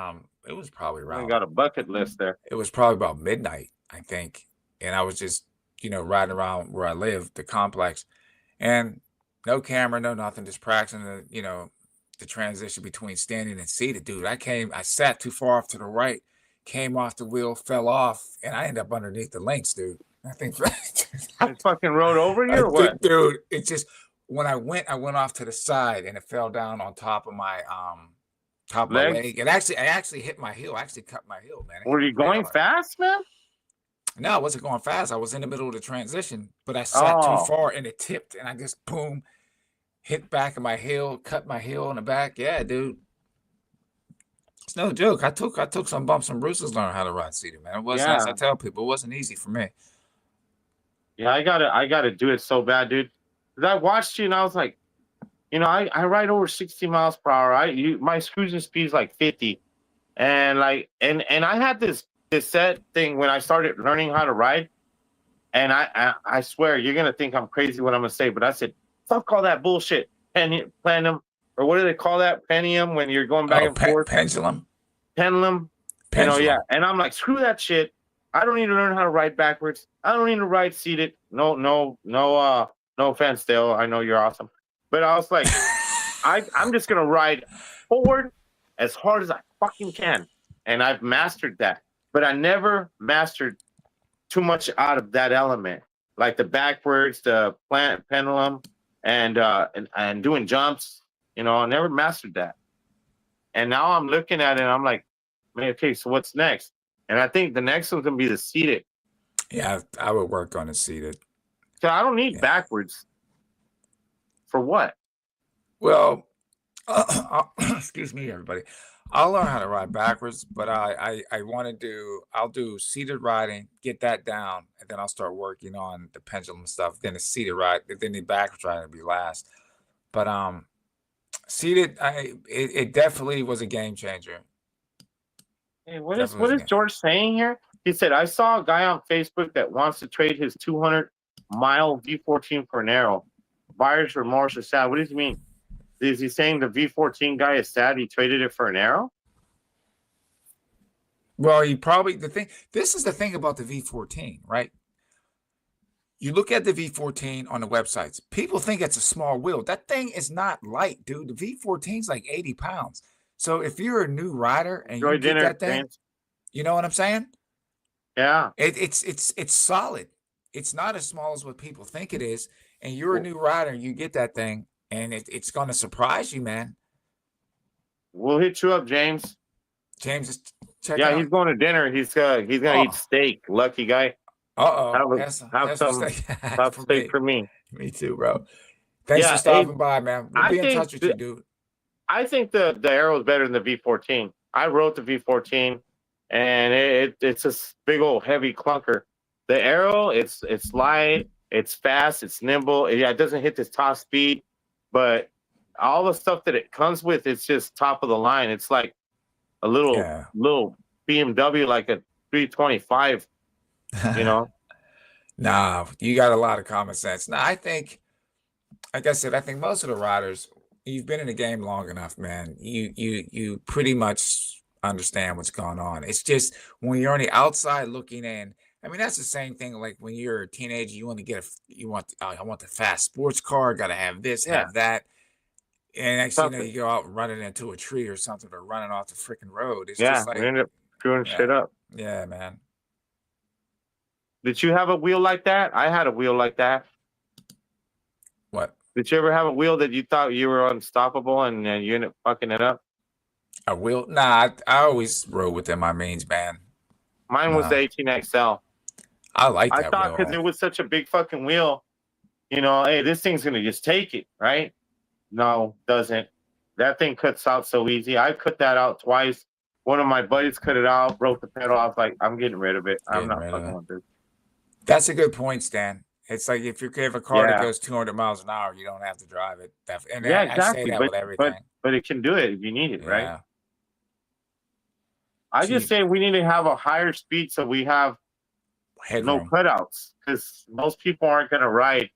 It was probably around. I got a bucket list there. It was probably about midnight, I think, and I was just riding around where I live, the complex, and no camera, no nothing, just practicing the transition between standing and seated. Dude, I sat too far off to the right, came off the wheel, fell off, and I ended up underneath the links, dude. I think it fucking rode over you or what? Dude, it just when I went off to the side and it fell down on top of my leg. And I actually hit my heel. I actually cut my heel, man. Were you going fast, man? No, I wasn't going fast. I was in the middle of the transition, but I sat too far and it tipped, and I just boom, hit back of my heel, cut my heel in the back. Yeah, dude. It's no joke. I took some bumps and bruises learning how to ride seated, man. It wasn't, as Yeah, I tell people, it wasn't easy for me. yeah, I gotta do it so bad, dude. 'Cause I watched you and I was like, I ride over 60 miles per hour. My cruising speed is like 50, and and I had this set thing when I started learning how to ride, and I swear you're gonna think I'm crazy what I'm gonna say, but I said fuck all that bullshit. Plenum, or what do they call that? Pentium when you're going back Oh, and forth. pendulum. Pendulum. Pendulum. Yeah. And I'm like, screw that shit. I don't need to learn how to ride backwards. I don't need to ride seated. No offense, Dale. I know you're awesome. But I was like, I'm just gonna ride forward as hard as I fucking can. And I've mastered that. But I never mastered too much out of that element. Like the backwards, the pendulum, and doing jumps. I never mastered that. And now I'm looking at it and I'm like, man, okay, so what's next? And I think the next one's gonna be the seated. Yeah, I would work on the seated. So I don't need Yeah. backwards. For what? Well, excuse me, everybody. I'll learn how to ride backwards, but I want to I'll do seated riding, get that down, and then I'll start working on the pendulum stuff. Then the seated ride, then the backwards riding will be last. But seated, it definitely was a game changer. Hey, what Definitely was a is game. George saying here? He said, I saw a guy on Facebook that wants to trade his 200-mile V14 for an Arrow. Buyer's remorse is sad. What does he mean? Is he saying the V14 guy is sad he traded it for an Arrow? Well, this is the thing about the V14, right? You look at the V14 on the websites, people think it's a small wheel. That thing is not light, dude. The V14 is like 80 pounds. So if you're a new rider and Enjoy you get dinner, that thing, James. you know what I'm saying? Yeah. It's solid. It's not as small as what people think it is. And you're a new rider, and you get that thing, and it's going to surprise you, man. We'll hit you up, James. James is checking Yeah, out. he's going to dinner. He's gonna Oh. eat steak. Lucky guy. Uh-oh. Have some steak for me. Me too, bro. Thanks Yeah, for stopping by, man. We'll I be in think touch with you, dude. I think the Arrow is better than the V14. I rode the V14, and it's a big old heavy clunker. The Arrow, it's light, it's fast, it's nimble. Yeah, it doesn't hit this top speed, but all the stuff that it comes with, it's just top of the line. It's like a little BMW, like a 325. Nah, you got a lot of common sense. Now, I think, like I said, I think most of the riders, you've been in the game long enough, man. You pretty much understand what's going on. It's just when you're on the outside looking in. I mean, that's the same thing. Like when you're a teenager, you want to get I want the fast sports car. Got to have this, have that. And next thing you know, you go out running into a tree or something, or running off the freaking road. It's just like we end up screwing shit up. Yeah, man. Did you have a wheel like that? I had a wheel like that. What? Did you ever have a wheel that you thought you were unstoppable and you ended up fucking it up? A wheel? Nah, I always rode within my means, man. Mine was the 18XL. I like that I thought because it was such a big fucking wheel, hey, this thing's gonna just take it, right? No, doesn't. That thing cuts out so easy. I cut that out twice. One of my buddies cut it out, broke the pedal. I was like, I'm getting rid of it. I'm not fucking with this. That's a good point, Stan. It's like if you have a car that goes 200 miles an hour, you don't have to drive it. And exactly. I say that with everything. But it can do it if you need it, right? Yeah. I just say we need to have a higher speed so we have no cutouts, because most people aren't going to ride.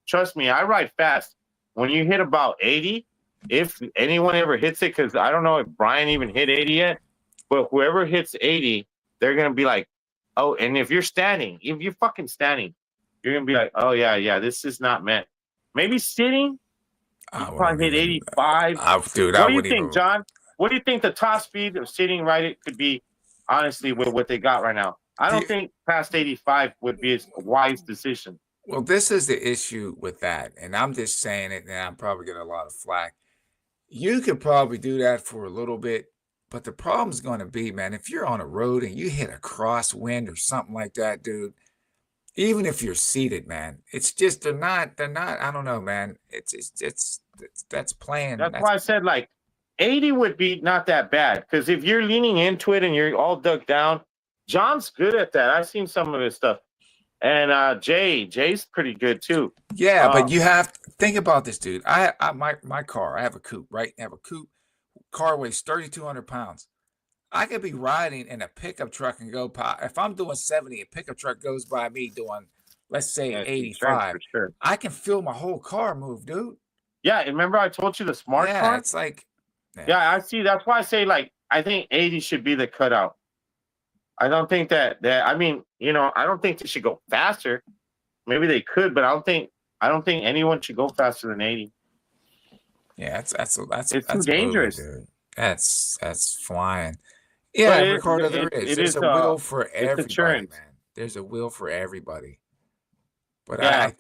Trust me, I ride fast. When you hit about 80, if anyone ever hits it, because I don't know if Brian even hit 80 yet, but whoever hits 80, they're going to be like, oh, and if you're fucking standing, you're going to be like, oh, yeah, this is not meant. Maybe sitting, you probably hit 85. What do you think, John? What do you think the top speed of sitting it could be, honestly, with what they got right now? I don't think past 85 would be a wise decision. Well, this is the issue with that, and I'm just saying it, and I'm probably getting a lot of flack. You could probably do that for a little bit, but the problem's going to be, man, if you're on a road and you hit a crosswind or something like that, dude, even if you're seated, man, it's just they're not. I don't know, man. That's playing. That's why I said, like, 80 would be not that bad because if you're leaning into it and you're all dug down, John's good at that. I've seen some of his stuff, and Jay's pretty good too. Yeah, but you have to think about this, dude. My car, I have a coupe, right? I have a coupe. Car weighs 3,200 pounds. I could be riding in a pickup truck and go by. If I'm doing 70, a pickup truck goes by me doing, let's say, Yeah, 85. for sure. I can feel my whole car move, dude. Yeah, remember I told you the smart Yeah, car? it's like, Yeah, I see. That's why I say like I think 80 should be the cutout. I don't think that I mean, I don't think they should go faster. Maybe they could, but I don't think anyone should go faster than 80. yeah, that's too moving, dangerous. dude. That's flying. Yeah, But Ricardo, there is. There's a will for everybody, insurance. man. There's a will for everybody. But Yeah.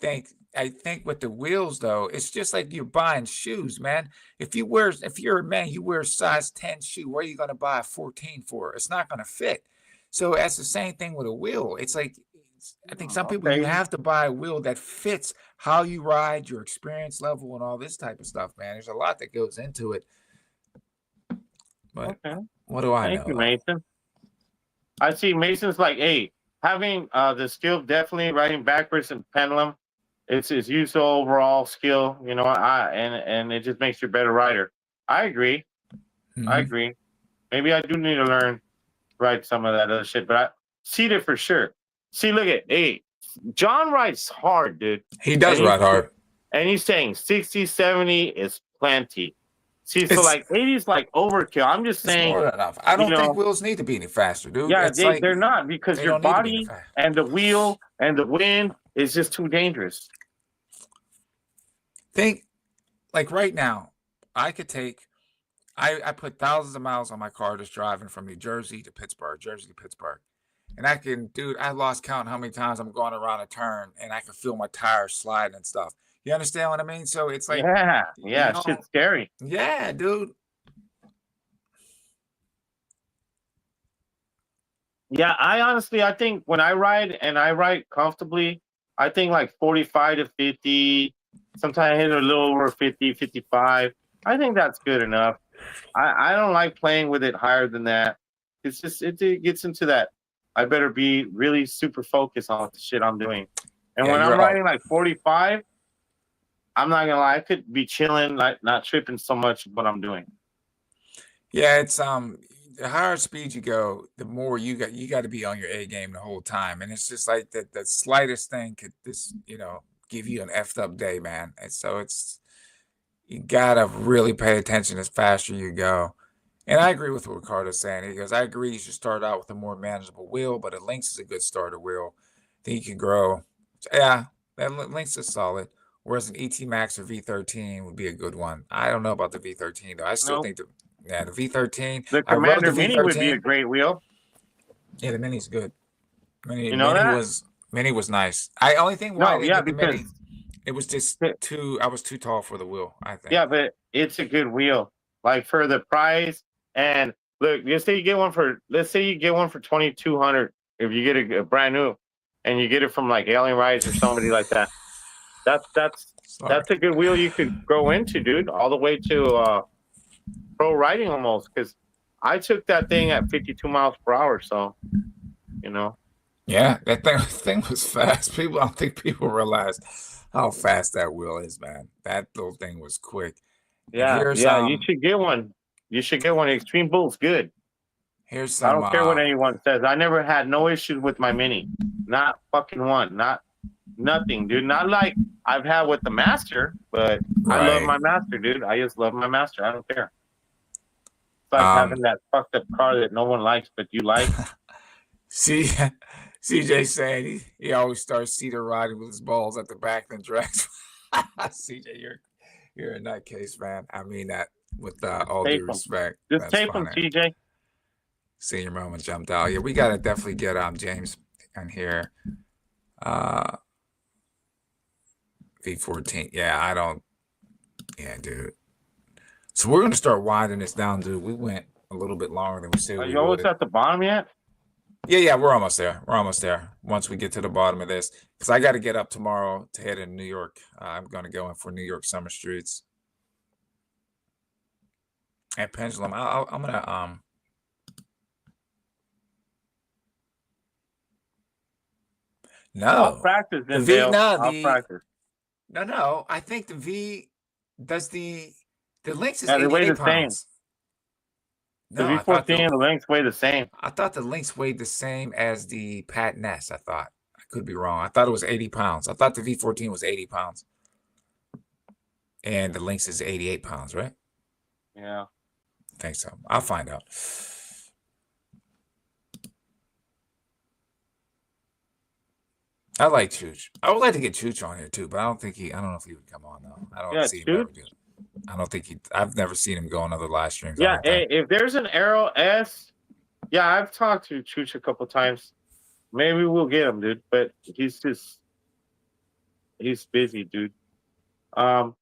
I think with the wheels though, it's just like you're buying shoes, man. If you're a man, you wear a size 10 shoe, where are you gonna buy a 14 for? It's not gonna fit. So that's the same thing with a wheel. It's like I think some people you Okay. have to buy a wheel that fits how you ride, your experience level, and all this type of stuff, man. There's a lot that goes into it. But Okay. what do I Thank you, know? Mason. I see Mason's like, hey, having the skill definitely riding backwards and pendulum, it's useful overall skill, and it just makes you a better rider. I agree. I Mhm. agree. Maybe I do need to learn to ride some of that other shit, but I see it for sure. See, look at John rides hard, dude. He does And ride hard. And he's saying 60, 70 is plenty. See, so It's- like 80 is like overkill. I'm just It's saying, more than enough. I don't you know- think wheels need to be any faster, dude. yeah, It's like they're not because they your don't need to be any body faster. and the wheel and the wind is just too dangerous. Think like right now, I could take. I put thousands of miles on my car just driving from New Jersey to Pittsburgh, and I can, dude. I lost count how many times I'm going around a turn, and I can feel my tires sliding and stuff. You understand what I mean? So it's like, yeah, you know- shit's scary. yeah, dude. Yeah, I think when I ride comfortably, I think like 45 to 50. Sometimes I hit a little over 50, 55. I think that's good enough. I don't like playing with it higher than that. It's just it gets into that. I better be really super focused on what the shit I'm doing. And Yeah, when you're I'm all- riding like 45, I'm not gonna lie, I could be chilling, like not tripping so much what I'm doing. Yeah, it's the higher speed you go, the more you got to be on your A game the whole time. And it's just like that the slightest thing could just, give you an effed up day, man. And so you gotta really pay attention as faster you go. And I agree with what Ricardo's saying. He goes, I agree you should start out with a more manageable wheel, but a Lynx is a good starter wheel. Then you can grow. Yeah, that Lynx is solid. Whereas an ET Max or V13 would be a good one. I don't know about the V13 though. I still Nope. think the V13. The I love Commander the Mini would be a V13. great wheel. Yeah, the Mini's good. Mini, You know Mini that? was nice. I only think why I No, didn't yeah, get the because Mini, it was just Yeah. I was too tall for the wheel, I think. yeah, but it's a good wheel. Like for the price, and look, let's say you get one for 2,200 if you get a brand new, and you get it from like Alien Rides or somebody like that. That's Sorry. a good wheel you could grow into, dude, all the way to pro riding almost. Because I took that thing at 52 miles per hour, so Yeah, that thing was fast. I don't think people realize how fast that wheel is, man. That little thing was quick. yeah, Here's, you should get one. You should get one. Extreme Bull's good. Here's I some. don't care what anyone says. I never had no issues with my Mini. Not fucking one. Not nothing, dude. Not like I've had with the Master, but I love Right. my Master, dude. I just love my Master. I don't care. It's like Um, having that fucked up car that no one likes, but you like. See, CJ saying he always starts cedar riding with his balls at the back, then drags. CJ, you're in that case, man. I mean that with all Tape due 'em. respect. Just That's tape them, funny. TJ. Senior moment jumped out. Yeah, we gotta definitely get James in here. V14. Yeah, dude. So we're gonna start winding this down, dude. We went a little bit longer than we said Are we you almost would. at the bottom yet? Yeah, we're almost there. We're almost there. Once we get to the bottom of this, because I got to get up tomorrow to head to New York. I'm going to go in for New York Summer Streets. At Pendulum, I'm gonna I'll no practice the then, V Dale. no I'll the practice. no. I think the V does the Lynx is Yeah, they weigh 88 the same. pounds. The No, I thought V14 and the Lynx weigh the same. the Lynx weighed the same as the Pat Ness. I thought. I could be wrong. I thought it was 80 pounds. I thought the V14 was 80 pounds. And the Lynx is 88 pounds, right? Yeah. I think so. I'll find out. I like Chooch. I would like to get Chooch on here too, but I don't know if he would come on though. I don't Yeah, see him Chooch? ever do it. I don't think I've never seen him go on other live streams. Yeah, if there's an Arrow S, yeah, I've talked to Chooch a couple times. Maybe we'll get him, dude. But he's busy, dude. The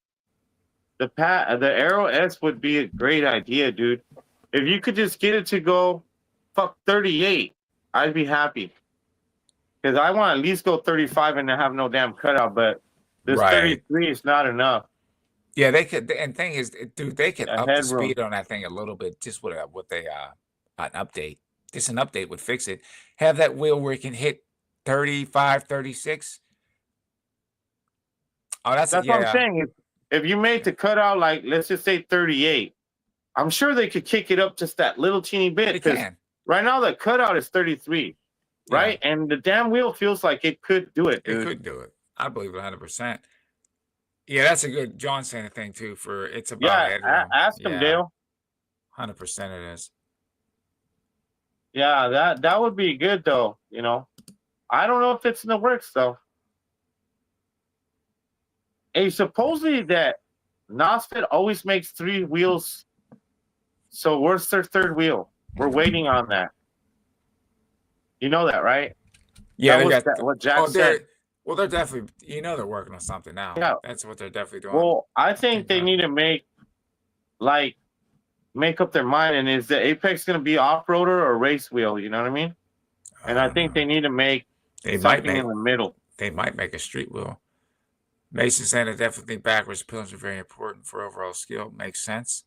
Arrow S would be a great idea, dude. If you could just get it to go 38, I'd be happy. Because I want to at least go 35 and have no damn cutout, but this Right. 33 is not enough. Yeah, they could. And thing is, dude, they could A up the headroom. speed on that thing a little bit. Just with they an update. Just an update would fix it. Have that wheel where it can hit 35, 36. Oh, That's what I'm saying. If you made the cutout, like, let's just say 38, I'm sure they could kick it up just that little teeny bit. They Because can. right now the cutout is 33, right? And the damn wheel feels like it could do it, dude. It could do it. I believe it 100%. Yeah, that's a good John saying a thing too. For it's about Yeah, headroom. ask him, Dale. 100% it is. Yeah, that would be good though. You know, I don't know if it's in the works though. Hey, supposedly that NOSFET always makes 3 wheels. So where's their 3rd wheel? We're waiting on that. You know that, right? Yeah, That they was got what Jack said. Well, they're definitely. They're working on something now. Yeah. That's what they're definitely doing. Well, I think they need to make up their mind. And is the Apex going to be off-roader or race wheel? You know what I mean? And I think they need to make something in the middle. They might make a street wheel. Mason saying that definitely backwards pillars are very important for overall skill. Makes sense.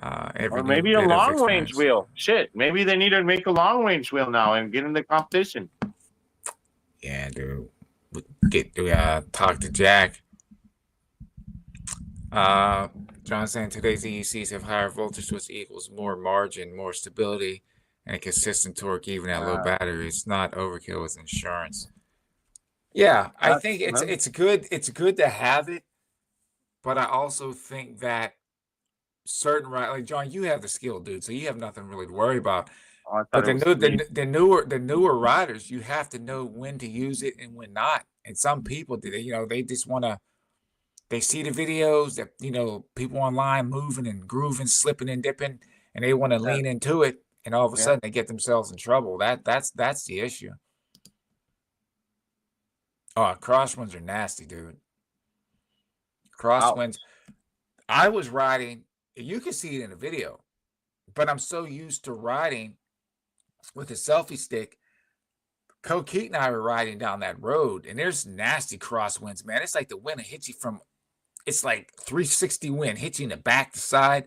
Or maybe a long-range wheel. Shit, maybe they need to make a long-range wheel now and get in the competition. Yeah, dude. Talk to Jack. John saying today's EUCs have higher voltage, which equals more margin, more stability, and a consistent torque even at low battery. It's not overkill with insurance. Yeah, I think it's good. It's good to have it, but I also think that certain like John, you have the skill, dude, so you have nothing really to worry about. But the newer riders, you have to know when to use it and when not. And some people, they just want to. They see the videos that people online moving and grooving, slipping and dipping, and they want to lean into it, and all of a sudden they get themselves in trouble. That's the issue. Oh, crosswinds are nasty, dude. Crosswinds. I was riding. You can see it in the video, but I'm so used to riding with a selfie stick. Cokeet and I were riding down that road, and there's nasty crosswinds, man. It's like the wind hits you from. It's like 360 wind, hits you in the back, the side.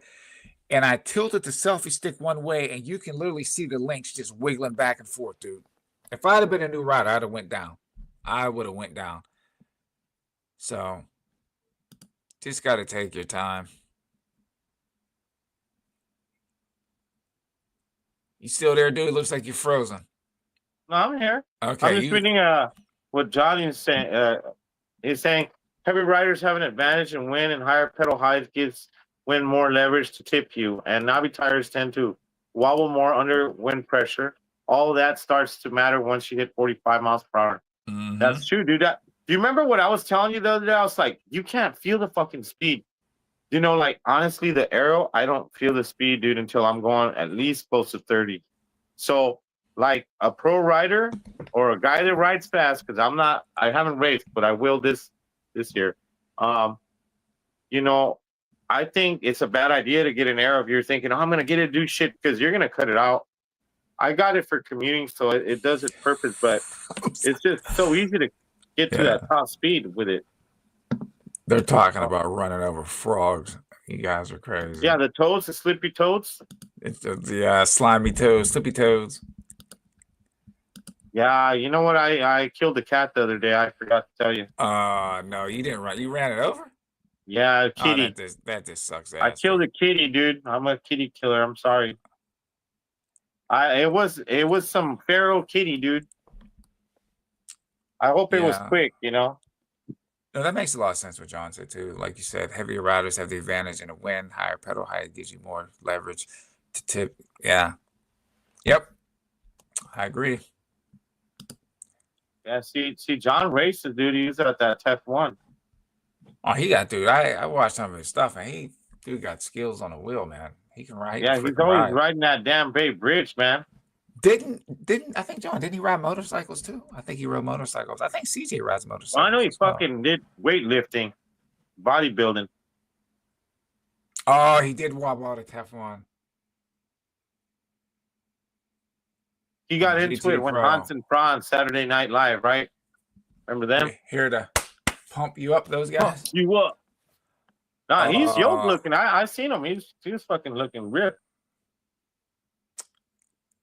And I tilted the selfie stick one way, and you can literally see the links just wiggling back and forth, dude. If I'd have been a new rider, I'd have went down. I would have went down. So, just got to take your time. You still there, dude? Looks like you're frozen. No, I'm here. Okay. I'm just reading what Johnny is saying. He's saying heavy riders have an advantage in wind, and higher pedal height gives wind more leverage to tip you. And knobby tires tend to wobble more under wind pressure. All that starts to matter once you hit 45 miles per hour. Mm-hmm. That's true, dude. Do you remember what I was telling you the other day? I was like, you can't feel the fucking speed. Like, honestly, the Arrow, I don't feel the speed, dude, until I'm going at least close to 30. So, like, a pro rider or a guy that rides fast, because I haven't raced, but I will this year. I think it's a bad idea to get an Arrow if you're thinking, I'm going to get it to do shit, because you're going to cut it out. I got it for commuting, so it does its purpose, but it's just so easy to get to that top speed with it. They're talking about running over frogs. You guys are crazy. Yeah, the toads, the slippy toads. It's the slimy toads, slippy toads. Yeah, you know what? I killed a cat the other day. I forgot to tell you. No, you didn't run. You ran it over. Yeah, a Oh, kitty. that just sucks. I Ass, killed dude. a kitty, dude. I'm a kitty killer. I'm sorry. It was some feral kitty, dude. I hope it was Yeah. quick, you know. No, that makes a lot of sense what John said too. Like you said, heavier riders have the advantage in a wind. Higher pedal height gives you more leverage to tip. Yeah. Yep. I agree. Yeah, see, John races, dude. He was at that F1. Oh, he got dude. I watched some of his stuff, and dude got skills on the wheel, man. He can ride. Yeah, he's always riding that damn Bay Bridge, man. Didn't I think John? Didn't he ride motorcycles too? I think he rode motorcycles. I think CJ rides motorcycles. Well, I know he as well. fucking did weightlifting, bodybuilding. Oh, he did wobble out of Teflon. He got GT into it when Pro. Hans and Franz Saturday Night Live, right? Remember them? Here to pump you up, those guys. You up? Nah, he's young Uh, looking. I seen him. He was fucking looking ripped.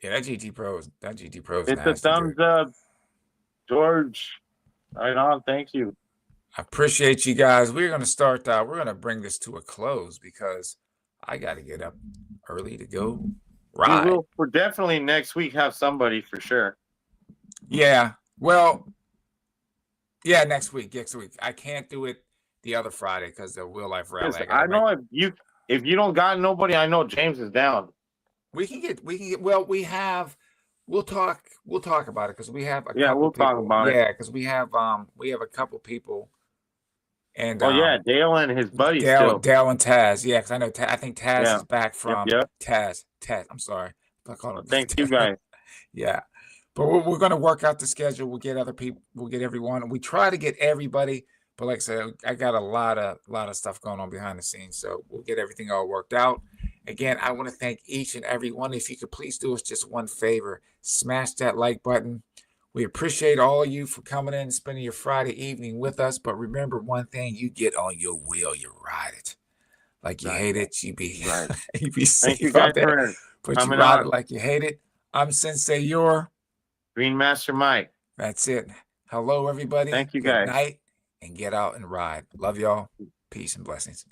Yeah, that GT Pro is It's a nasty, thumbs dude. up, George. Right on. Thank you. I appreciate you guys. We're gonna start. We're gonna bring this to a close because I got to get up early to go ride. We will. We're definitely next week have somebody for sure. Yeah. Well. Yeah, next week. I can't do it the other Friday because the Real Life Rally. I know if you don't got nobody, I know James is down. We can get. Well, we'll talk about it because we have a Yeah, couple we'll talk people. about it. Yeah, because we have a couple people. And Oh yeah, Dale and his buddies still. Dale and Taz. Yeah, because I know I think Taz Yeah. is back from Yep. Taz. I'm sorry. I call him Thank you guys. Yeah. But we're going to work out the schedule. We'll get other people. We'll get everyone. We try to get everybody. But like I said, I got a lot of stuff going on behind the scenes. So we'll get everything all worked out. Again, I want to thank each and every one. If you could please do us just one favor, smash that like button. We appreciate all of you for coming in and spending your Friday evening with us. But remember one thing, you get on your wheel, you ride it. Like you hate it, you be Right. you be Thank you safe guys out there. for But you coming ride on. it like you hate it. I'm Sensei Yor. Green Master Mike. That's it. Hello, everybody. Thank you, Good guys. night, and get out and ride. Love y'all. Peace and blessings.